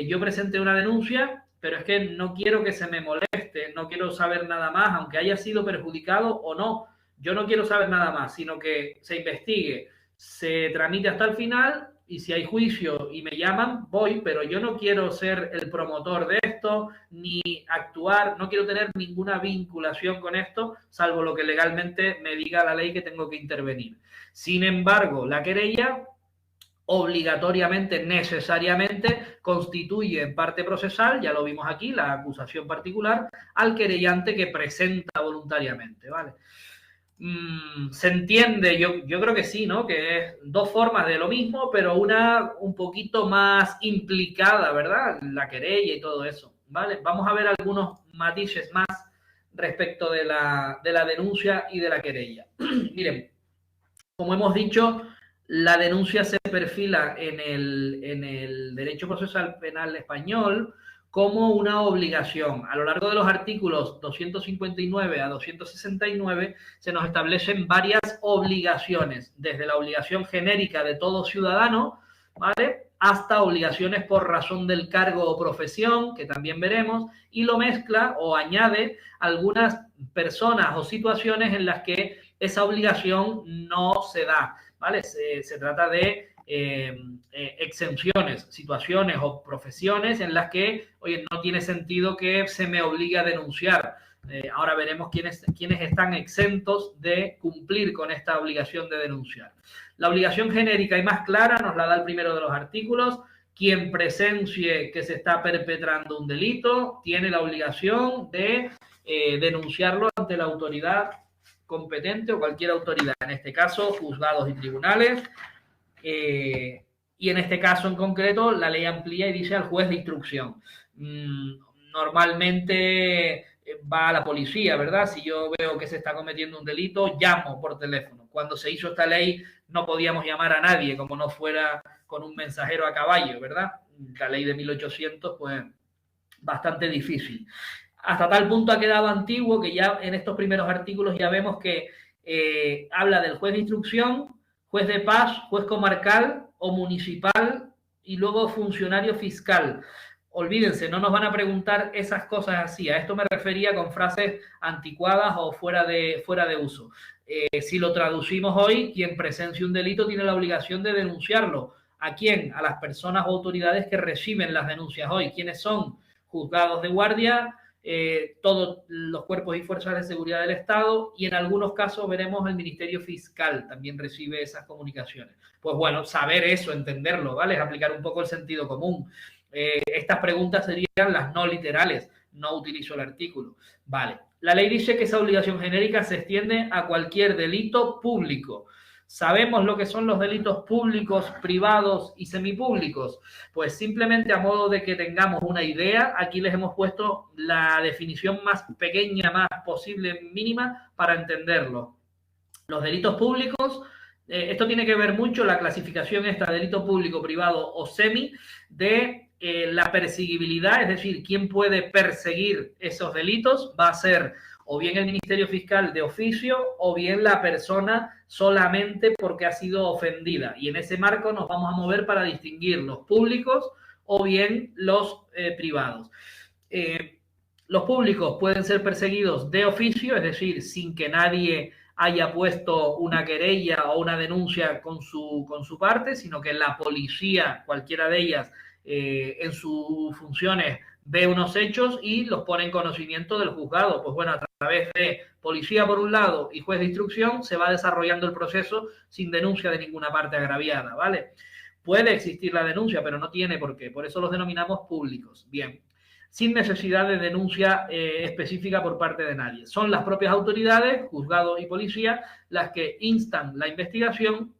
yo presenté una denuncia, pero es que no quiero que se me moleste, no quiero saber nada más, aunque haya sido perjudicado o no. Yo no quiero saber nada más, sino que se investigue, se tramite hasta el final, y si hay juicio y me llaman, voy, pero yo no quiero ser el promotor de esto, ni actuar, no quiero tener ninguna vinculación con esto, salvo lo que legalmente me diga la ley que tengo que intervenir. Sin embargo, la querella obligatoriamente, necesariamente, constituye en parte procesal, ya lo vimos aquí, la acusación particular, al querellante que presenta voluntariamente, ¿vale? Se entiende, yo creo que sí, ¿no? Que es dos formas de lo mismo, pero una un poquito más implicada, ¿verdad? La querella y todo eso, ¿vale? Vamos a ver algunos matices más respecto de la denuncia y de la querella. Miren, como hemos dicho, la denuncia se perfila en el derecho procesal penal español como una obligación. A lo largo de los artículos 259 a 269 se nos establecen varias obligaciones, desde la obligación genérica de todo ciudadano, ¿vale? Hasta obligaciones por razón del cargo o profesión, que también veremos, y lo mezcla o añade algunas personas o situaciones en las que esa obligación no se da, ¿vale? Se trata de exenciones, situaciones o profesiones en las que, oye, no tiene sentido que se me obligue a denunciar. Ahora veremos quiénes están exentos de cumplir con esta obligación de denunciar. La obligación genérica y más clara nos la da el primero de los artículos. Quien presencie que se está perpetrando un delito tiene la obligación de denunciarlo ante la autoridad competente o cualquier autoridad, en este caso juzgados y tribunales. Y en este caso en concreto la ley amplía y dice al juez de instrucción. Normalmente va a la policía, ¿verdad? Si yo veo que se está cometiendo un delito, llamo por teléfono. Cuando se hizo esta ley no podíamos llamar a nadie, como no fuera con un mensajero a caballo, ¿verdad? La ley de 1800, pues, bastante difícil. Hasta tal punto ha quedado antiguo que ya en estos primeros artículos ya vemos que habla del juez de instrucción, juez de paz, juez comarcal o municipal y luego funcionario fiscal. Olvídense, no nos van a preguntar esas cosas así. A esto me refería con frases anticuadas o fuera de uso. Si lo traducimos hoy, quien presencie un delito tiene la obligación de denunciarlo. ¿A quién? A las personas o autoridades que reciben las denuncias hoy. ¿Quiénes son? Juzgados de guardia, todos los cuerpos y fuerzas de seguridad del Estado y en algunos casos veremos el Ministerio Fiscal también recibe esas comunicaciones. Pues bueno, saber eso, entenderlo, ¿vale? Es aplicar un poco el sentido común. Estas preguntas serían las no literales, no utilizo el artículo. Vale, la ley dice que esa obligación genérica se extiende a cualquier delito público. ¿Sabemos lo que son los delitos públicos, privados y semipúblicos? Pues simplemente a modo de que tengamos una idea, aquí les hemos puesto la definición más pequeña, más posible, mínima, para entenderlo. Los delitos públicos, esto tiene que ver mucho la clasificación esta, delito público, privado o semi, de la perseguibilidad, es decir, quién puede perseguir esos delitos, va a ser o bien el Ministerio Fiscal de oficio o bien la persona solamente porque ha sido ofendida. Y en ese marco nos vamos a mover para distinguir los públicos o bien los privados. Los públicos pueden ser perseguidos de oficio, es decir, sin que nadie haya puesto una querella o una denuncia con su parte, sino que la policía, cualquiera de ellas, en sus funciones ve unos hechos y los pone en conocimiento del juzgado. Pues bueno, a través de policía por un lado y juez de instrucción se va desarrollando el proceso sin denuncia de ninguna parte agraviada, ¿vale? Puede existir la denuncia, pero no tiene por qué. Por eso los denominamos públicos. Bien, sin necesidad de denuncia específica por parte de nadie. Son las propias autoridades, juzgado y policía, las que instan la investigación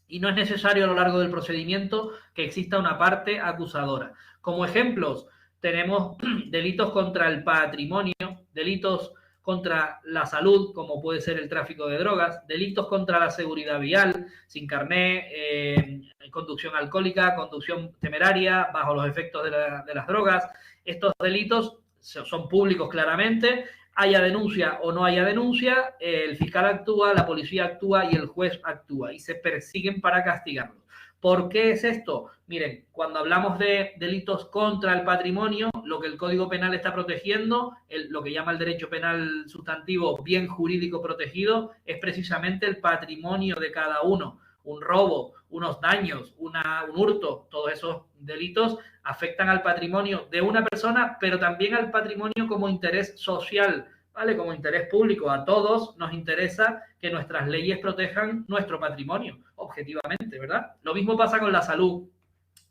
y no es necesario a lo largo del procedimiento que exista una parte acusadora. Como ejemplos, tenemos delitos contra el patrimonio, delitos contra la salud, como puede ser el tráfico de drogas, delitos contra la seguridad vial, sin carné, conducción alcohólica, conducción temeraria, bajo los efectos de las drogas. Estos delitos son públicos claramente, haya denuncia o no haya denuncia, el fiscal actúa, la policía actúa y el juez actúa y se persiguen para castigarlos. ¿Por qué es esto? Miren, cuando hablamos de delitos contra el patrimonio, lo que el Código Penal está protegiendo, lo que llama el derecho penal sustantivo bien jurídico protegido, es precisamente el patrimonio de cada uno. Un robo, unos daños, un hurto, todos esos delitos afectan al patrimonio de una persona, pero también al patrimonio como interés social, ¿vale? Como interés público. A todos nos interesa que nuestras leyes protejan nuestro patrimonio, objetivamente, ¿verdad? Lo mismo pasa con la salud.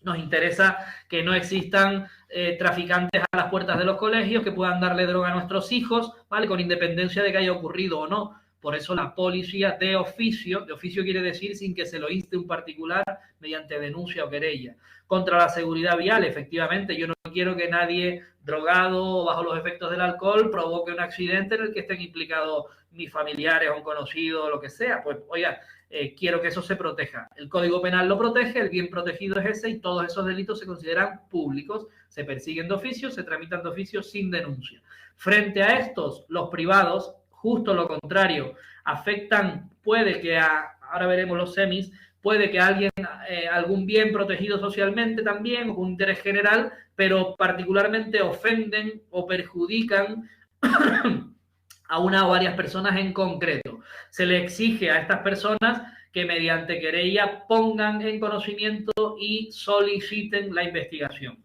Nos interesa que no existan traficantes a las puertas de los colegios que puedan darle droga a nuestros hijos, ¿vale? Con independencia de que haya ocurrido o no. Por eso la policía de oficio quiere decir sin que se lo inste un particular mediante denuncia o querella. Contra la seguridad vial, efectivamente, yo no quiero que nadie drogado o bajo los efectos del alcohol provoque un accidente en el que estén implicados mis familiares o un conocido o lo que sea. Pues, oiga, quiero que eso se proteja. El Código Penal lo protege, el bien protegido es ese y todos esos delitos se consideran públicos, se persiguen de oficio, se tramitan de oficio sin denuncia. Frente a estos, los privados, justo lo contrario, afectan, puede que ahora veremos los semis, puede que alguien, algún bien protegido socialmente también, o un interés general, pero particularmente ofenden o perjudican a una o varias personas en concreto. Se le exige a estas personas que mediante querella pongan en conocimiento y soliciten la investigación.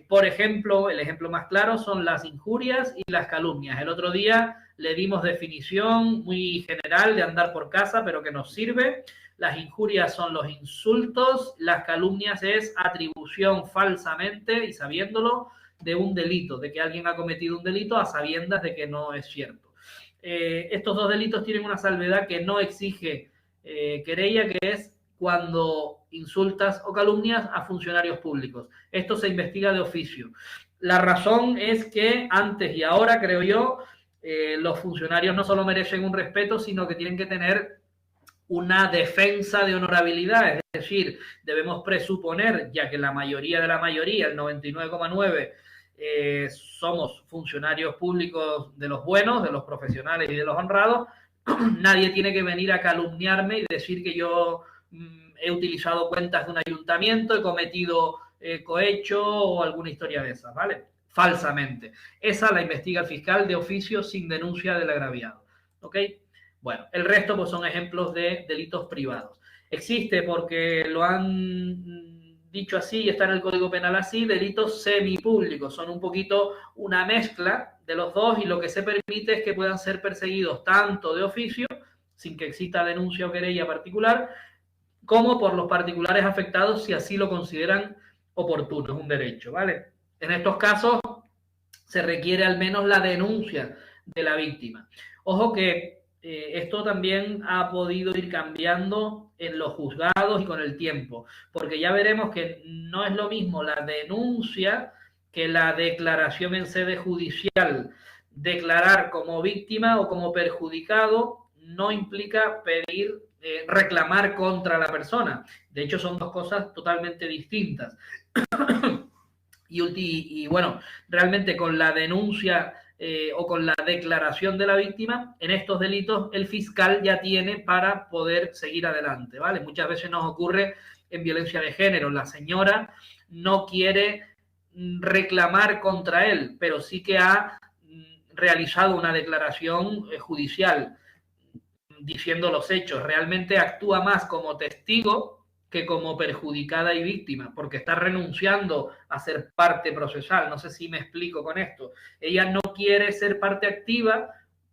Por ejemplo, el ejemplo más claro son las injurias y las calumnias. El otro día le dimos definición muy general de andar por casa, pero que nos sirve. Las injurias son los insultos, las calumnias es atribución falsamente y sabiéndolo de un delito, de que alguien ha cometido un delito a sabiendas de que no es cierto. Estos dos delitos tienen una salvedad que no exige querella, que es cuando insultas o calumnias a funcionarios públicos. Esto se investiga de oficio. La razón es que antes y ahora, creo yo, los funcionarios no solo merecen un respeto, sino que tienen que tener una defensa de honorabilidad. Es decir, debemos presuponer, ya que la mayoría de la mayoría, el 99,9%, somos funcionarios públicos de los buenos, de los profesionales y de los honrados, nadie tiene que venir a calumniarme y decir que yo he utilizado cuentas de un ayuntamiento, he cometido cohecho o alguna historia de esas, ¿vale? Falsamente. Esa la investiga el fiscal de oficio sin denuncia del agraviado, ¿ok? Bueno, el resto pues son ejemplos de delitos privados. Existe, porque lo han dicho así y está en el Código Penal así, delitos semipúblicos. Son un poquito una mezcla de los dos y lo que se permite es que puedan ser perseguidos tanto de oficio, sin que exista denuncia o querella particular, como por los particulares afectados si así lo consideran oportuno, es un derecho, ¿vale? En estos casos se requiere al menos la denuncia de la víctima. Ojo que esto también ha podido ir cambiando en los juzgados y con el tiempo, porque ya veremos que no es lo mismo la denuncia que la declaración en sede judicial. Declarar como víctima o como perjudicado no implica pedir, reclamar contra la persona. De hecho, son dos cosas totalmente distintas. Y bueno, realmente con la denuncia o con la declaración de la víctima, en estos delitos el fiscal ya tiene para poder seguir adelante, ¿vale? Muchas veces nos ocurre en violencia de género, la señora no quiere reclamar contra él, pero sí que ha realizado una declaración judicial diciendo los hechos, realmente actúa más como testigo que como perjudicada y víctima, porque está renunciando a ser parte procesal. No sé si me explico con esto. Ella no quiere ser parte activa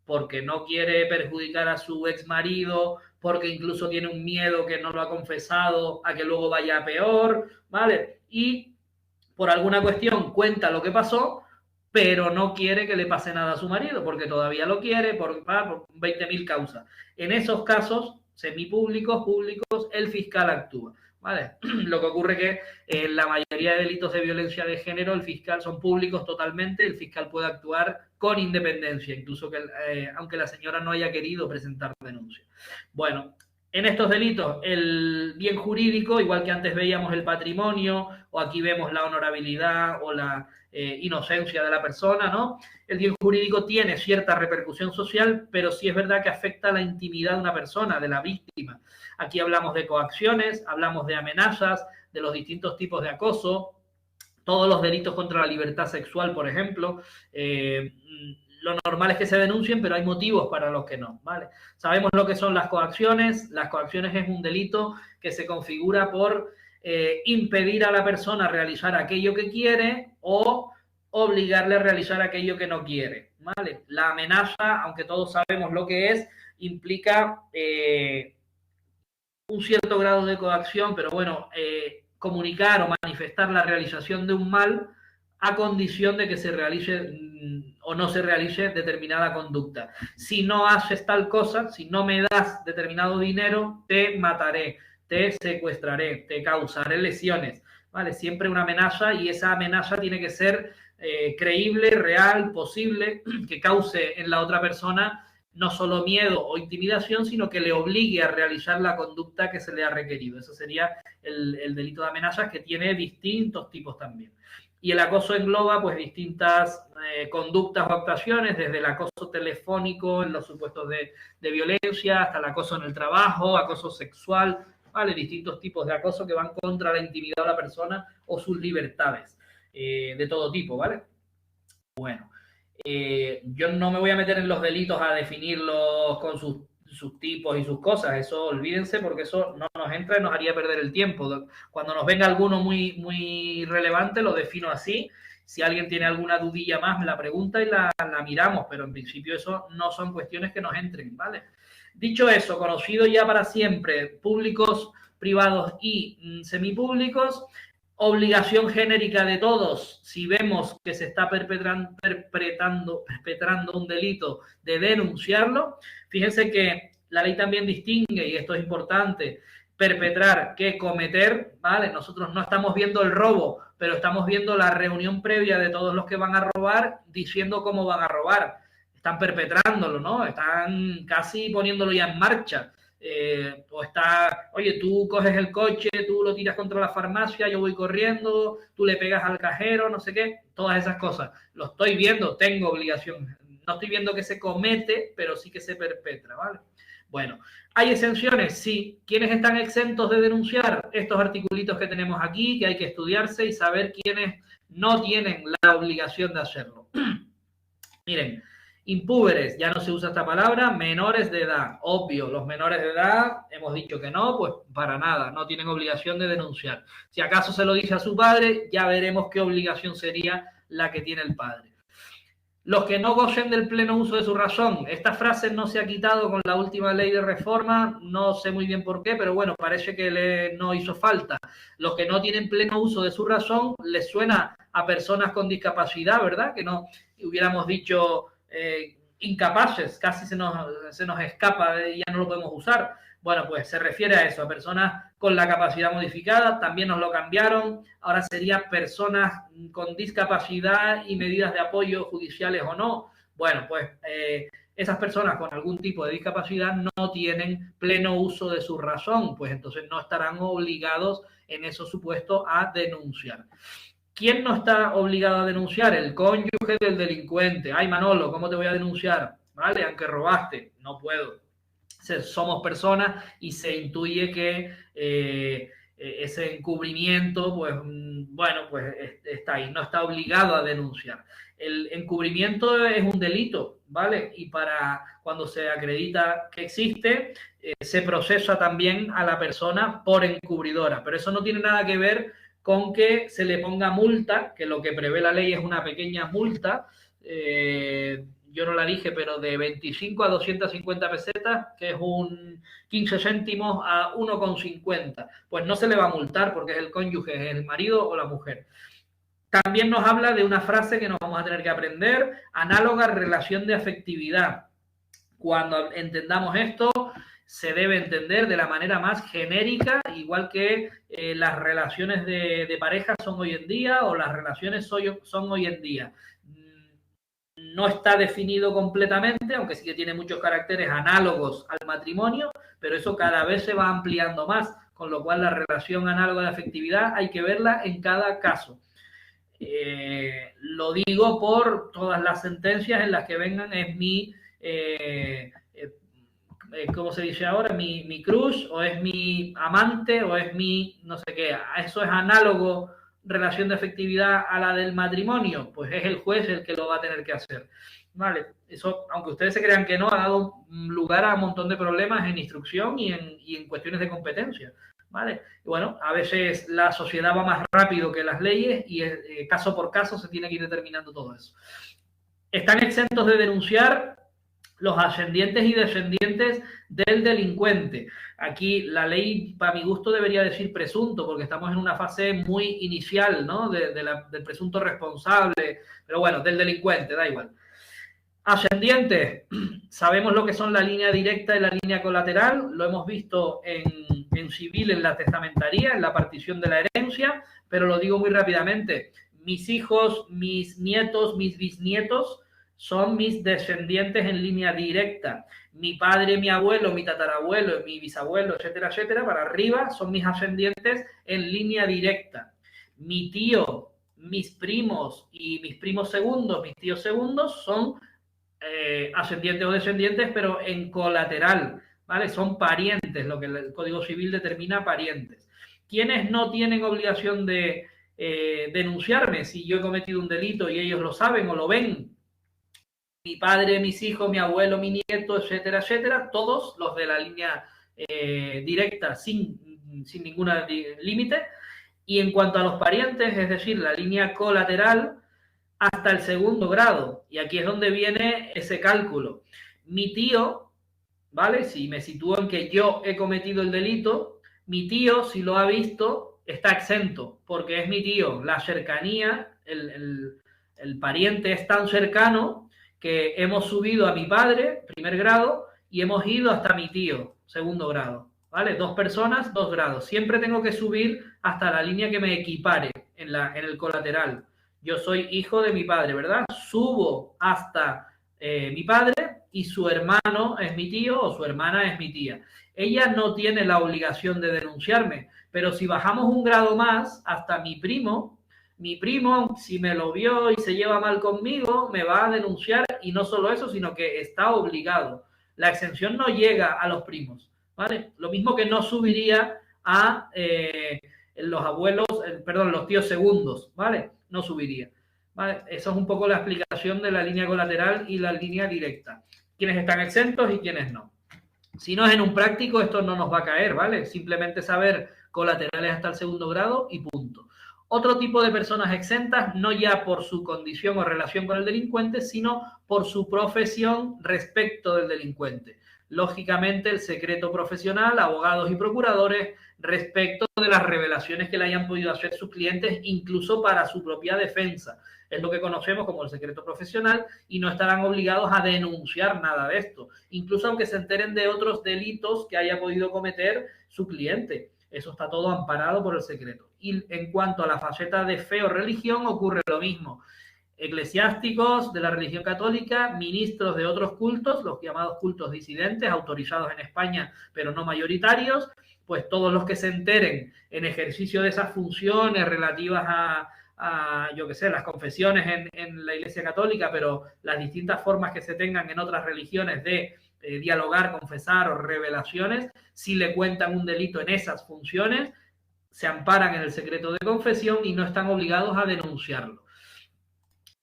porque no quiere perjudicar a su ex marido, porque incluso tiene un miedo que no lo ha confesado a que luego vaya a peor, ¿vale? Y por alguna cuestión cuenta lo que pasó, pero no quiere que le pase nada a su marido, porque todavía lo quiere por 20.000 causas. En esos casos semipúblicos, públicos, el fiscal actúa, ¿vale? Lo que ocurre que en la mayoría de delitos de violencia de género el fiscal son públicos totalmente, el fiscal puede actuar con independencia, incluso que, aunque la señora no haya querido presentar denuncia. Bueno, en estos delitos el bien jurídico, igual que antes veíamos el patrimonio, o aquí vemos la honorabilidad o la inocencia de la persona, ¿no? El bien jurídico tiene cierta repercusión social, pero sí es verdad que afecta a la intimidad de una persona, de la víctima. Aquí hablamos de coacciones, hablamos de amenazas, de los distintos tipos de acoso, todos los delitos contra la libertad sexual, por ejemplo. Lo normal es que se denuncien, pero hay motivos para los que no, ¿vale? Sabemos lo que son las coacciones. Las coacciones es un delito que se configura por impedir a la persona realizar aquello que quiere o obligarle a realizar aquello que no quiere, ¿vale? La amenaza, aunque todos sabemos lo que es, implica un cierto grado de coacción, pero bueno, comunicar o manifestar la realización de un mal a condición de que se realice o no se realice determinada conducta. Si no haces tal cosa, si no me das determinado dinero, te mataré, te secuestraré, te causaré lesiones, ¿vale? Siempre una amenaza, y esa amenaza tiene que ser creíble, real, posible, que cause en la otra persona no solo miedo o intimidación, sino que le obligue a realizar la conducta que se le ha requerido. Eso sería el delito de amenazas, que tiene distintos tipos también. Y el acoso engloba pues distintas conductas o actuaciones, desde el acoso telefónico en los supuestos de violencia, hasta el acoso en el trabajo, acoso sexual, ¿vale? Distintos tipos de acoso que van contra la intimidad de la persona o sus libertades, de todo tipo, ¿vale? Bueno, yo no me voy a meter en los delitos a definirlos con sus tipos y sus cosas, eso olvídense porque eso no nos entra y nos haría perder el tiempo. Cuando nos venga alguno muy relevante lo defino así. Si alguien tiene alguna dudilla más me la pregunta y la miramos, pero en principio eso no son cuestiones que nos entren, ¿vale? Dicho eso, conocido ya para siempre, públicos, privados y semipúblicos, obligación genérica de todos, si vemos que se está perpetrando un delito, de denunciarlo. Fíjense que la ley también distingue, y esto es importante, perpetrar que cometer, ¿vale? Nosotros no estamos viendo el robo, pero estamos viendo la reunión previa de todos los que van a robar, diciendo cómo van a robar. Están perpetrándolo, ¿no? Están casi poniéndolo ya en marcha. O está, oye, tú coges el coche, tú lo tiras contra la farmacia, yo voy corriendo, tú le pegas al cajero, no sé qué, todas esas cosas. Lo estoy viendo, tengo obligación. No estoy viendo que se comete, pero sí que se perpetra, ¿vale? Bueno, ¿hay exenciones? Sí. ¿Quiénes están exentos de denunciar? Estos articulitos que tenemos aquí, que hay que estudiarse y saber quiénes no tienen la obligación de hacerlo. Miren, impúberes, ya no se usa esta palabra, menores de edad, obvio, los menores de edad, hemos dicho que no, pues para nada, no tienen obligación de denunciar. Si acaso se lo dice a su padre, ya veremos qué obligación sería la que tiene el padre. Los que no gocen del pleno uso de su razón, esta frase no se ha quitado con la última ley de reforma, no sé muy bien por qué, pero bueno, parece que no hizo falta. Los que no tienen pleno uso de su razón, les suena a personas con discapacidad, ¿verdad? Que no hubiéramos dicho incapaces, casi se nos escapa, ya no lo podemos usar. Bueno, pues se refiere a eso, a personas con la capacidad modificada, también nos lo cambiaron, ahora sería personas con discapacidad y medidas de apoyo judiciales o no. Bueno, pues esas personas con algún tipo de discapacidad no tienen pleno uso de su razón, pues entonces no estarán obligados en esos supuestos a denunciar. ¿Quién no está obligado a denunciar? El cónyuge del delincuente. Ay, Manolo, ¿cómo te voy a denunciar? ¿Vale? Aunque robaste, no puedo. Somos personas y se intuye que ese encubrimiento, pues, bueno, pues está ahí, no está obligado a denunciar. El encubrimiento es un delito, ¿vale? Y para cuando se acredita que existe, se procesa también a la persona por encubridora, pero eso no tiene nada que ver con que se le ponga multa, que lo que prevé la ley es una pequeña multa, yo no la dije, pero de 25 a 250 pesetas, que es un 15 céntimos a 1,50. Pues no se le va a multar porque es el cónyuge, es el marido o la mujer. También nos habla de una frase que nos vamos a tener que aprender, análoga relación de afectividad. Cuando entendamos esto, se debe entender de la manera más genérica, igual que las relaciones de pareja son hoy en día o las relaciones son hoy en día. No está definido completamente, aunque sí que tiene muchos caracteres análogos al matrimonio, pero eso cada vez se va ampliando más, con lo cual la relación análoga de afectividad hay que verla en cada caso. Lo digo por todas las sentencias en las que vengan, es mi, ¿cómo se dice ahora? Mi crush, o es mi amante, o es mi no sé qué. Eso es análogo relación de afectividad a la del matrimonio, pues es el juez el que lo va a tener que hacer. Vale, eso, aunque ustedes se crean que no, ha dado lugar a un montón de problemas en instrucción y en cuestiones de competencia. ¿Vale? Y bueno, a veces la sociedad va más rápido que las leyes y caso por caso se tiene que ir determinando todo eso. Están exentos de denunciar los ascendientes y descendientes del delincuente. Aquí la ley, para mi gusto, debería decir presunto, porque estamos en una fase muy inicial, ¿no? Del presunto responsable, pero bueno, del delincuente, da igual. Ascendientes, sabemos lo que son la línea directa y la línea colateral, lo hemos visto en civil, en la testamentaría, en la partición de la herencia, pero lo digo muy rápidamente. Mis hijos, mis nietos, mis bisnietos son mis descendientes en línea directa. Mi padre, mi abuelo, mi tatarabuelo, mi bisabuelo, etcétera, etcétera, para arriba son mis ascendientes en línea directa. Mi tío, mis primos y mis primos segundos, mis tíos segundos son ascendientes o descendientes, pero en colateral, ¿vale? Son parientes, lo que el Código Civil determina parientes. ¿Quiénes no tienen obligación de denunciarme si yo he cometido un delito y ellos lo saben o lo ven? Mi padre, mis hijos, mi abuelo, mi nieto, etcétera, etcétera, todos los de la línea directa sin ningún límite. Y en cuanto a los parientes, es decir, la línea colateral hasta el segundo grado. Y aquí es donde viene ese cálculo. Mi tío, ¿vale? Si me sitúo en que yo he cometido el delito, mi tío, si lo ha visto, está exento, porque es mi tío. La cercanía, el pariente es tan cercano que hemos subido a mi padre, primer grado, y hemos ido hasta mi tío, segundo grado. ¿Vale? 2 personas, 2 grados. Siempre tengo que subir hasta la línea que me equipare en el colateral. Yo soy hijo de mi padre, ¿verdad? Subo hasta mi padre y su hermano es mi tío o su hermana es mi tía. Ella no tiene la obligación de denunciarme, pero si bajamos un grado más hasta mi primo, si me lo vio y se lleva mal conmigo, me va a denunciar, y no solo eso, sino que está obligado. La exención no llega a los primos, ¿vale? Lo mismo que no subiría a los abuelos, perdón, los tíos segundos, ¿vale? No subiría, ¿vale? Eso es un poco la explicación de la línea colateral y la línea directa. Quiénes están exentos y quiénes no. Si no es en un práctico, esto no nos va a caer, ¿vale? Simplemente saber colaterales hasta el segundo grado y punto. Otro tipo de personas exentas, no ya por su condición o relación con el delincuente, sino por su profesión respecto del delincuente. Lógicamente, el secreto profesional, abogados y procuradores, respecto de las revelaciones que le hayan podido hacer sus clientes, incluso para su propia defensa. Es lo que conocemos como el secreto profesional, y no estarán obligados a denunciar nada de esto, incluso aunque se enteren de otros delitos que haya podido cometer su cliente. Eso está todo amparado por el secreto. Y en cuanto a la faceta de fe o religión, ocurre lo mismo. Eclesiásticos de la religión católica, ministros de otros cultos, los llamados cultos disidentes, autorizados en España, pero no mayoritarios, pues todos los que se enteren en ejercicio de esas funciones relativas a yo qué sé, las confesiones en la Iglesia Católica, pero las distintas formas que se tengan en otras religiones de dialogar, confesar o revelaciones, si le cuentan un delito en esas funciones, se amparan en el secreto de confesión y no están obligados a denunciarlo.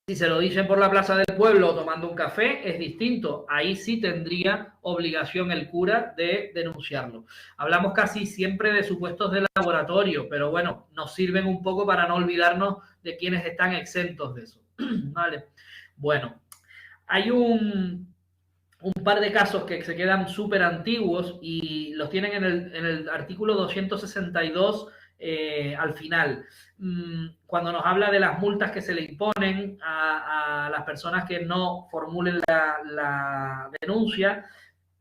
Si se lo dicen por la plaza del pueblo tomando un café, es distinto. Ahí sí tendría obligación el cura de denunciarlo. Hablamos casi siempre de supuestos de laboratorio, pero bueno, nos sirven un poco para no olvidarnos de quienes están exentos de eso. ¿Vale? Bueno, hay un par de casos que se quedan súper antiguos y los tienen en el artículo 262 al final, cuando nos habla de las multas que se le imponen a las personas que no formulen la denuncia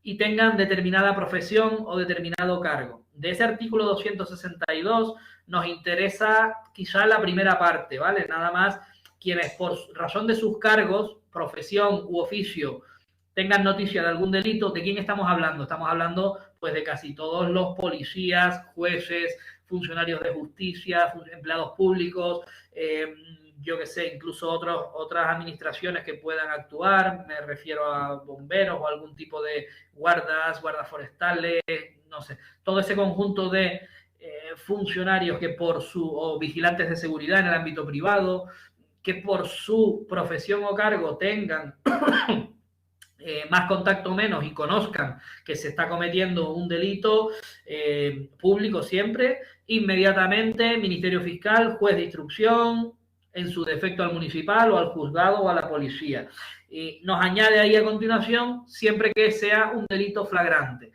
y tengan determinada profesión o determinado cargo. De ese artículo 262 nos interesa quizá la primera parte, ¿vale? Nada más quienes por razón de sus cargos, profesión u oficio tengan noticia de algún delito. ¿De quién estamos hablando? Estamos hablando pues de casi todos los policías, jueces, funcionarios de justicia, empleados públicos, yo que sé, incluso otras administraciones que puedan actuar. Me refiero a bomberos o algún tipo de guardas forestales, no sé, todo ese conjunto de funcionarios que o vigilantes de seguridad en el ámbito privado, que por su profesión o cargo tengan más contacto o menos y conozcan que se está cometiendo un delito público siempre, inmediatamente Ministerio Fiscal, juez de instrucción, en su defecto al municipal o al juzgado o a la policía. Nos añade ahí a continuación, siempre que sea un delito flagrante.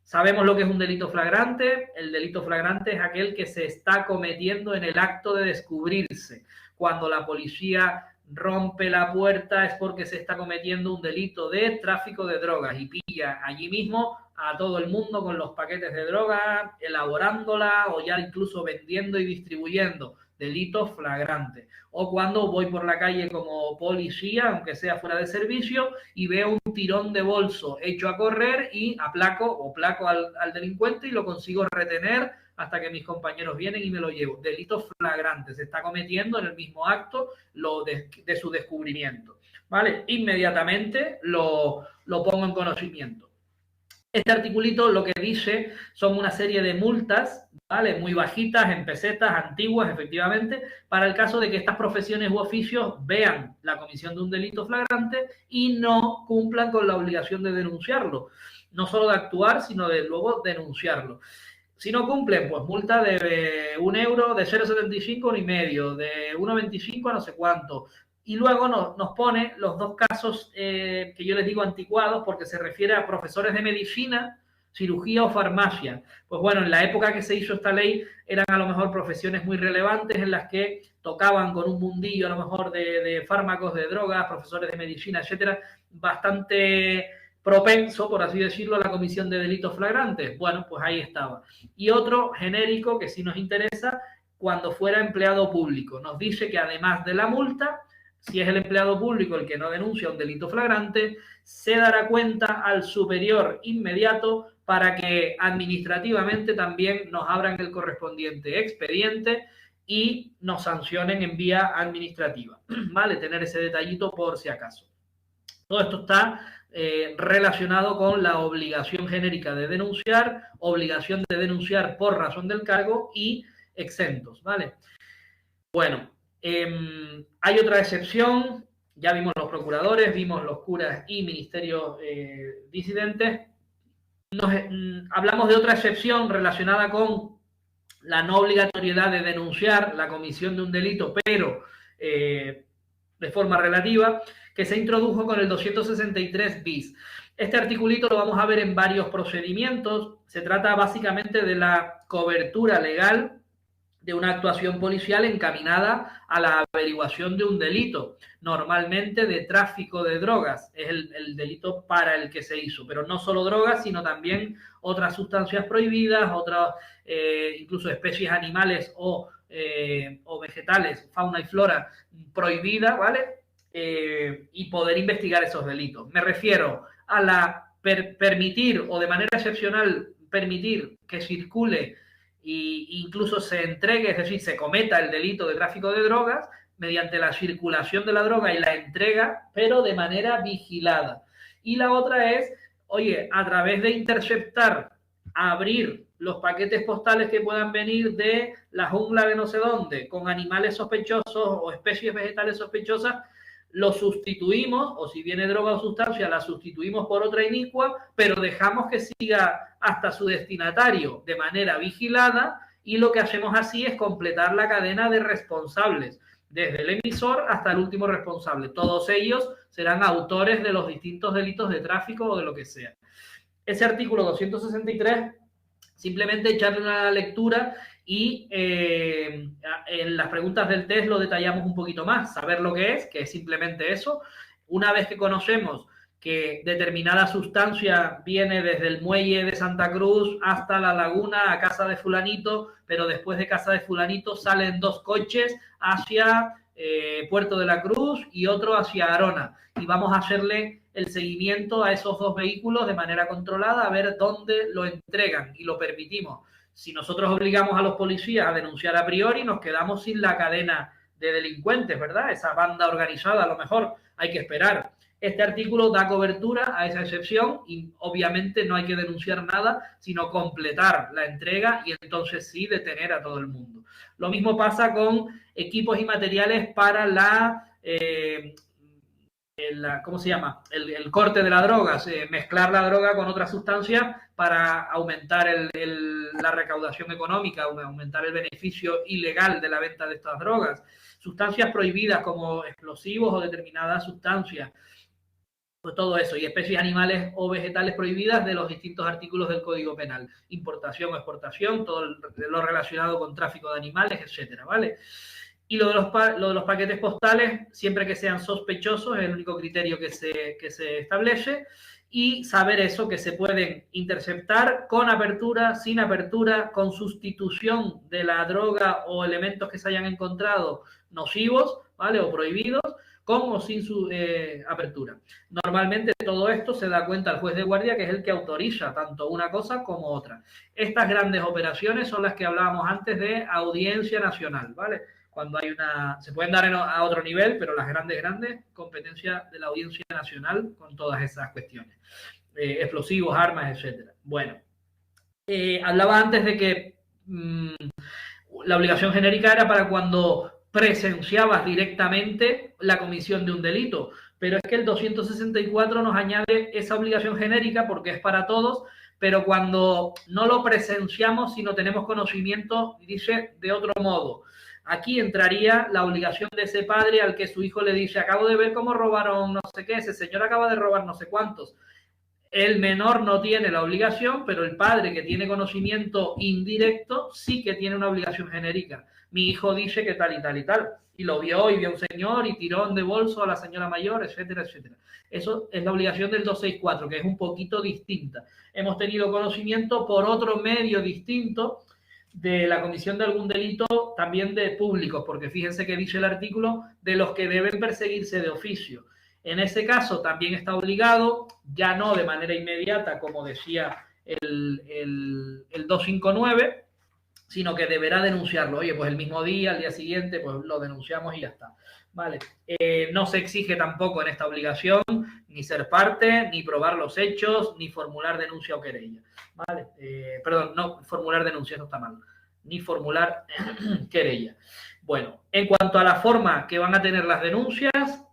Sabemos lo que es un delito flagrante. El delito flagrante es aquel que se está cometiendo en el acto de descubrirse. Cuando la policía rompe la puerta es porque se está cometiendo un delito de tráfico de drogas y pilla allí mismo a todo el mundo con los paquetes de droga, elaborándola o ya incluso vendiendo y distribuyendo. Delito flagrante. O cuando voy por la calle como policía, aunque sea fuera de servicio, y veo un tirón de bolso hecho a correr y placo al delincuente y lo consigo retener hasta que mis compañeros vienen y me lo llevo. Delito flagrante. Se está cometiendo en el mismo acto de su descubrimiento. ¿Vale? Inmediatamente lo pongo en conocimiento. Este articulito lo que dice son una serie de multas, ¿vale? Muy bajitas, en pesetas, antiguas, efectivamente, para el caso de que estas profesiones u oficios vean la comisión de un delito flagrante y no cumplan con la obligación de denunciarlo. No solo de actuar, sino de luego denunciarlo. Si no cumplen, pues multa de 1 euro, de 0,75 a 1,5, de 1,25 a no sé cuánto. Y luego nos pone los dos casos que yo les digo anticuados porque se refiere a profesores de medicina, cirugía o farmacia. Pues bueno, en la época que se hizo esta ley eran a lo mejor profesiones muy relevantes en las que tocaban con un mundillo a lo mejor de fármacos, de drogas, profesores de medicina, etcétera, bastante propenso, por así decirlo, a la comisión de delitos flagrantes. Bueno, pues ahí estaba. Y otro genérico que sí nos interesa, cuando fuera empleado público. Nos dice que además de la multa, si es el empleado público el que no denuncia un delito flagrante, se dará cuenta al superior inmediato para que administrativamente también nos abran el correspondiente expediente y nos sancionen en vía administrativa. ¿Vale? Tener ese detallito por si acaso. Todo esto está relacionado con la obligación genérica de denunciar, obligación de denunciar por razón del cargo y exentos, ¿vale? Bueno, hay otra excepción, ya vimos los procuradores, vimos los curas y ministerios disidentes. Hablamos de otra excepción relacionada con la no obligatoriedad de denunciar la comisión de un delito, pero de forma relativa, que se introdujo con el 263 bis. Este articulito lo vamos a ver en varios procedimientos. Se trata básicamente de la cobertura legal de una actuación policial encaminada a la averiguación de un delito, normalmente de tráfico de drogas. Es el delito para el que se hizo, pero no solo drogas, sino también otras sustancias prohibidas, otras incluso especies animales o vegetales, fauna y flora prohibida, ¿vale? Y poder investigar esos delitos. Me refiero a la permitir o de manera excepcional permitir que circule e incluso se entregue, es decir, se cometa el delito de tráfico de drogas mediante la circulación de la droga y la entrega, pero de manera vigilada. Y la otra es, oye, a través de interceptar, abrir los paquetes postales que puedan venir de la jungla de no sé dónde, con animales sospechosos o especies vegetales sospechosas, lo sustituimos, o si viene droga o sustancia, la sustituimos por otra inicua, pero dejamos que siga hasta su destinatario de manera vigilada y lo que hacemos así es completar la cadena de responsables, desde el emisor hasta el último responsable. Todos ellos serán autores de los distintos delitos de tráfico o de lo que sea. Ese artículo 263, simplemente echarle una lectura y en las preguntas del test lo detallamos un poquito más, saber lo que es simplemente eso. Una vez que conocemos que determinada sustancia viene desde el muelle de Santa Cruz hasta la laguna a casa de fulanito, pero después de casa de fulanito salen 2 coches hacia Puerto de la Cruz y otro hacia Arona, y vamos a hacerle el seguimiento a esos 2 vehículos de manera controlada a ver dónde lo entregan y lo permitimos. Si nosotros obligamos a los policías a denunciar a priori, nos quedamos sin la cadena de delincuentes, ¿verdad? Esa banda organizada, a lo mejor hay que esperar. Este artículo da cobertura a esa excepción y obviamente no hay que denunciar nada, sino completar la entrega y entonces sí detener a todo el mundo. Lo mismo pasa con equipos y materiales para ¿cómo se llama? El corte de la droga, mezclar la droga con otra sustancia para aumentar la recaudación económica, aumentar el beneficio ilegal de la venta de estas drogas. Sustancias prohibidas como explosivos o determinadas sustancias. Pues todo eso, y especies animales o vegetales prohibidas de los distintos artículos del Código Penal. Importación o exportación, todo lo relacionado con tráfico de animales, etcétera, ¿vale? Y lo de los paquetes postales, siempre que sean sospechosos, es el único criterio que se establece. Y saber eso, que se pueden interceptar con apertura, sin apertura, con sustitución de la droga o elementos que se hayan encontrado nocivos, ¿vale? O prohibidos, con o sin su apertura. Normalmente todo esto se da cuenta al juez de guardia, que es el que autoriza tanto una cosa como otra. Estas grandes operaciones son las que hablábamos antes de audiencia nacional, ¿vale? Cuando hay se pueden dar a otro nivel, pero las grandes, competencia de la Audiencia Nacional con todas esas cuestiones. explosivos, armas, etcétera. Bueno, hablaba antes de que la obligación genérica era para cuando presenciabas directamente la comisión de un delito, pero es que el 264 nos añade esa obligación genérica porque es para todos, pero cuando no lo presenciamos, sino tenemos conocimiento, dice de otro modo. Aquí entraría la obligación de ese padre al que su hijo le dice, acabo de ver cómo robaron no sé qué, ese señor acaba de robar no sé cuántos. El menor no tiene la obligación, pero el padre que tiene conocimiento indirecto sí que tiene una obligación genérica. Mi hijo dice que tal y tal y tal, y lo vio y vio a un señor y tirón de bolso a la señora mayor, etcétera, etcétera. Eso es la obligación del 264, que es un poquito distinta. Hemos tenido conocimiento por otro medio distinto de la comisión de algún delito, también de públicos, porque fíjense que dice el artículo de los que deben perseguirse de oficio. En ese caso también está obligado, ya no de manera inmediata, como decía el 259, sino que deberá denunciarlo. Oye, pues el mismo día, al día siguiente, pues lo denunciamos y ya está. Vale. No se exige tampoco en esta obligación ni ser parte, ni probar los hechos, ni formular denuncia o querella. Vale. Perdón, no, formular denuncia, no está mal. Ni formular querella. Bueno, en cuanto a la forma que van a tener las denuncias,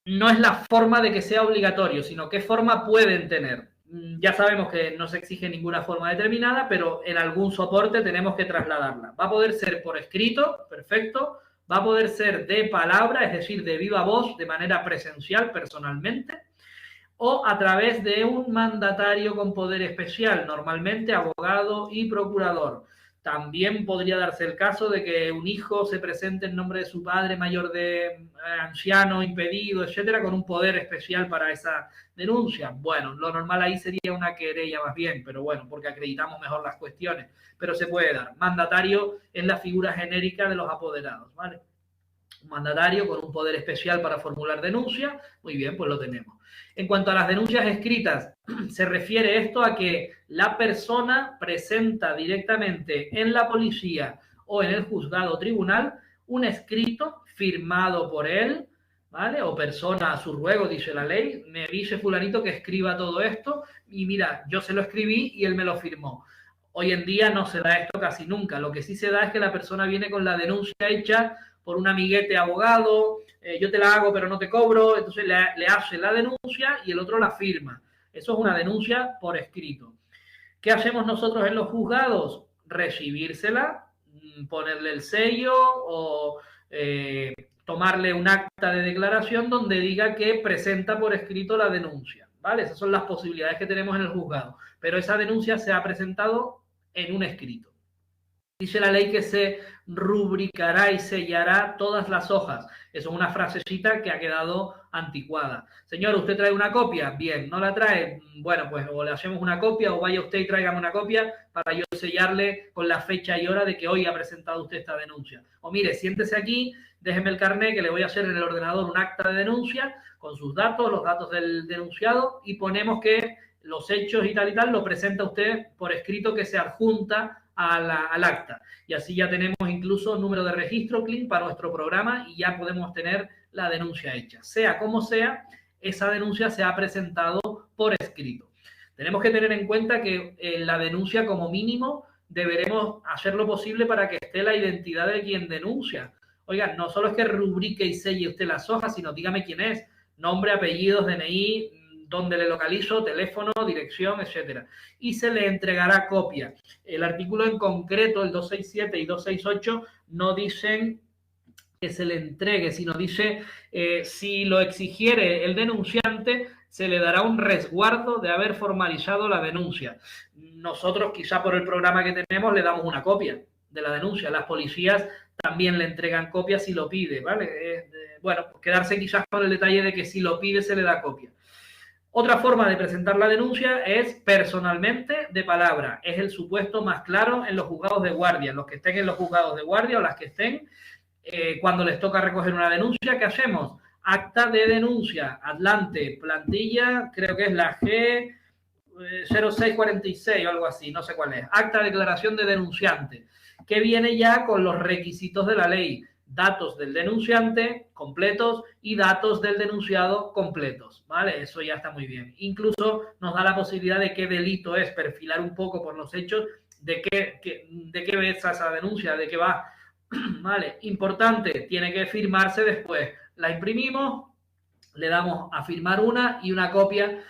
no es la forma de que sea obligatorio, sino qué forma pueden tener. Ya sabemos que no se exige ninguna forma determinada, pero en algún soporte tenemos que trasladarla. Va a poder ser por escrito, perfecto. Va a poder ser de palabra, es decir, de viva voz, de manera presencial, personalmente, o a través de un mandatario con poder especial, normalmente abogado y procurador. También podría darse el caso de que un hijo se presente en nombre de su padre mayor de anciano, impedido, etcétera, con un poder especial para esa denuncia. Bueno, lo normal ahí sería una querella más bien, pero bueno, porque acreditamos mejor las cuestiones, pero se puede dar. Mandatario es la figura genérica de los apoderados, ¿vale? Un mandatario con un poder especial para formular denuncia, muy bien, pues lo tenemos. En cuanto a las denuncias escritas, se refiere esto a que la persona presenta directamente en la policía o en el juzgado o tribunal un escrito firmado por él, ¿vale? O persona a su ruego, dice la ley, me dice fulanito que escriba todo esto y mira, yo se lo escribí y él me lo firmó. Hoy en día no se da esto casi nunca. Lo que sí se da es que la persona viene con la denuncia hecha por un amiguete abogado, yo te la hago pero no te cobro, entonces le hace la denuncia y el otro la firma. Eso es una denuncia por escrito. ¿Qué hacemos nosotros en los juzgados? Recibírsela, ponerle el sello o tomarle un acta de declaración donde diga que presenta por escrito la denuncia, ¿vale? Esas son las posibilidades que tenemos en el juzgado, pero esa denuncia se ha presentado en un escrito. Dice la ley que se rubricará y sellará todas las hojas. Eso es una frasecita que ha quedado anticuada. Señor, ¿usted trae una copia? Bien, ¿no la trae? Bueno, pues o le hacemos una copia o vaya usted y tráigame una copia para yo sellarle con la fecha y hora de que hoy ha presentado usted esta denuncia. O mire, siéntese aquí, déjeme el carnet que le voy a hacer en el ordenador un acta de denuncia con sus datos, los datos del denunciado y ponemos que los hechos y tal lo presenta usted por escrito que se adjunta al acta. Y así ya tenemos incluso número de registro CLIN para nuestro programa y ya podemos tener la denuncia hecha. Sea como sea, esa denuncia se ha presentado por escrito. Tenemos que tener en cuenta que la denuncia como mínimo deberemos hacer lo posible para que esté la identidad de quien denuncia. Oigan, no solo es que rubrique y selle usted las hojas, sino dígame quién es, nombre, apellidos, DNI, dónde le localizo, teléfono, dirección, etcétera. Y se le entregará copia. El artículo en concreto, el 267 y 268, no dicen que se le entregue, sino dice si lo exigiere el denunciante, se le dará un resguardo de haber formalizado la denuncia. Nosotros, quizá por el programa que tenemos, le damos una copia de la denuncia. Las policías también le entregan copia si lo pide, ¿vale? Bueno, quedarse quizás con el detalle de que si lo pide se le da copia. Otra forma de presentar la denuncia es personalmente de palabra. Es el supuesto más claro en los juzgados de guardia. Los que estén en los juzgados de guardia o las que estén, cuando les toca recoger una denuncia, ¿qué hacemos? Acta de denuncia, Atlante, plantilla, creo que es la G 0646 o algo así, no sé cuál es. Acta de declaración de denunciante, que viene ya con los requisitos de la ley. datos del denunciante completos y datos del denunciado completos, ¿vale? Eso ya está muy bien. Incluso nos da la posibilidad de qué delito es, perfilar un poco por los hechos, de qué ves esa denuncia, de qué va, ¿vale? Importante, tiene que firmarse después. La imprimimos, le damos a firmar una y una copia.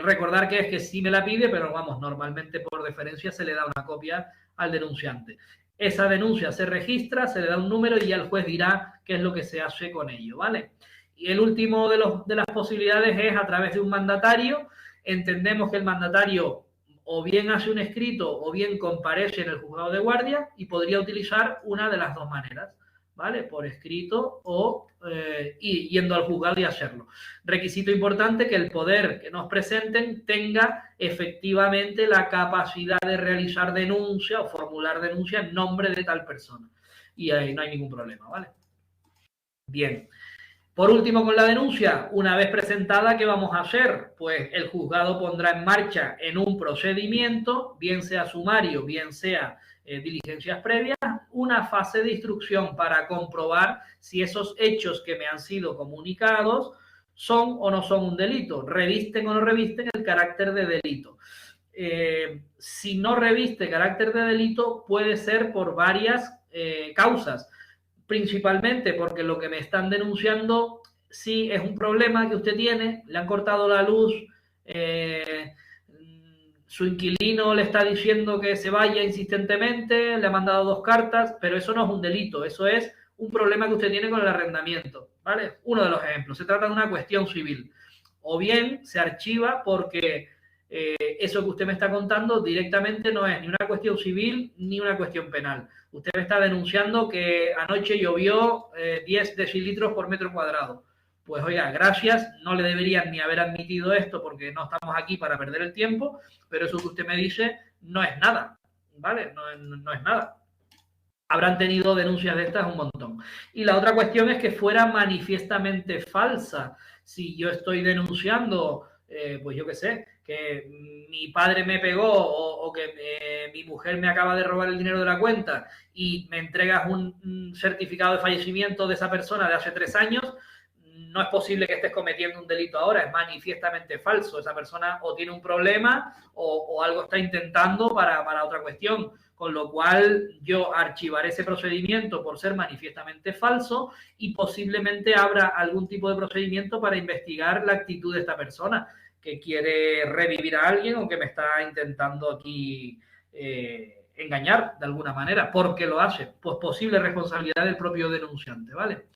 Recordar que es que sí me la pide, pero vamos, normalmente por deferencia se le da una copia al denunciante. Esa denuncia se registra, se le da un número y ya el juez dirá qué es lo que se hace con ello, ¿vale? Y el último de las posibilidades es a través de un mandatario. Entendemos que el mandatario o bien hace un escrito o bien comparece en el juzgado de guardia y podría utilizar una de las dos maneras, ¿vale? Por escrito o yendo al juzgado y hacerlo. Requisito importante que el poder que nos presenten tenga efectivamente la capacidad de realizar denuncia o formular denuncia en nombre de tal persona. Y ahí no hay ningún problema, ¿vale? Bien. Por último, con la denuncia, una vez presentada, ¿qué vamos a hacer? Pues el juzgado pondrá en marcha en un procedimiento, bien sea sumario, bien sea diligencias previas, una fase de instrucción para comprobar si esos hechos que me han sido comunicados son o no son un delito, revisten o no revisten el carácter de delito. Si no reviste carácter de delito, puede ser por varias causas. Principalmente porque lo que me están denunciando sí es un problema que usted tiene, le han cortado la luz, su inquilino le está diciendo que se vaya insistentemente, le ha mandado 2 cartas, pero eso no es un delito, eso es un problema que usted tiene con el arrendamiento, ¿vale? Uno de los ejemplos, se trata de una cuestión civil. O bien se archiva porque eso que usted me está contando directamente no es ni una cuestión civil ni una cuestión penal. Usted me está denunciando que anoche llovió 10 decilitros por metro cuadrado. Pues oiga, gracias, no le deberían ni haber admitido esto porque no estamos aquí para perder el tiempo, pero eso que usted me dice no es nada, ¿vale? No es nada. Habrán tenido denuncias de estas un montón. Y la otra cuestión es que fuera manifiestamente falsa. Si yo estoy denunciando, pues yo qué sé, que mi padre me pegó o que mi mujer me acaba de robar el dinero de la cuenta y me entregas un certificado de fallecimiento de esa persona de hace 3 años, no es posible que estés cometiendo un delito ahora, es manifiestamente falso. Esa persona o tiene un problema o algo está intentando para otra cuestión. Con lo cual yo archivaré ese procedimiento por ser manifiestamente falso y posiblemente abra algún tipo de procedimiento para investigar la actitud de esta persona que quiere revivir a alguien o que me está intentando aquí engañar de alguna manera. ¿Por qué lo hace? Pues posible responsabilidad del propio denunciante, ¿vale?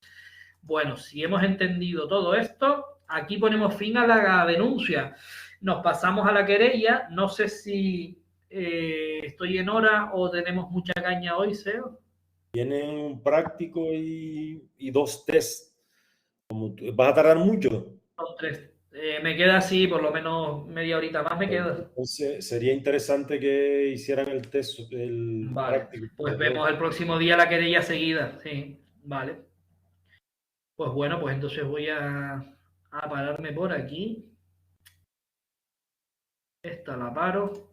Bueno, si hemos entendido todo esto, aquí ponemos fin a la denuncia. Nos pasamos a la querella. No sé si estoy en hora o tenemos mucha caña hoy, Seo. Tienen un práctico y 2 test. ¿Vas a tardar mucho? Son 3. Me queda así, por lo menos media horita más me queda. Entonces, sería interesante que hicieran el test, el Vale, práctico. pues vemos el próximo día la querella seguida. Sí, vale. Pues bueno, pues entonces voy a pararme por aquí. Esta la paro.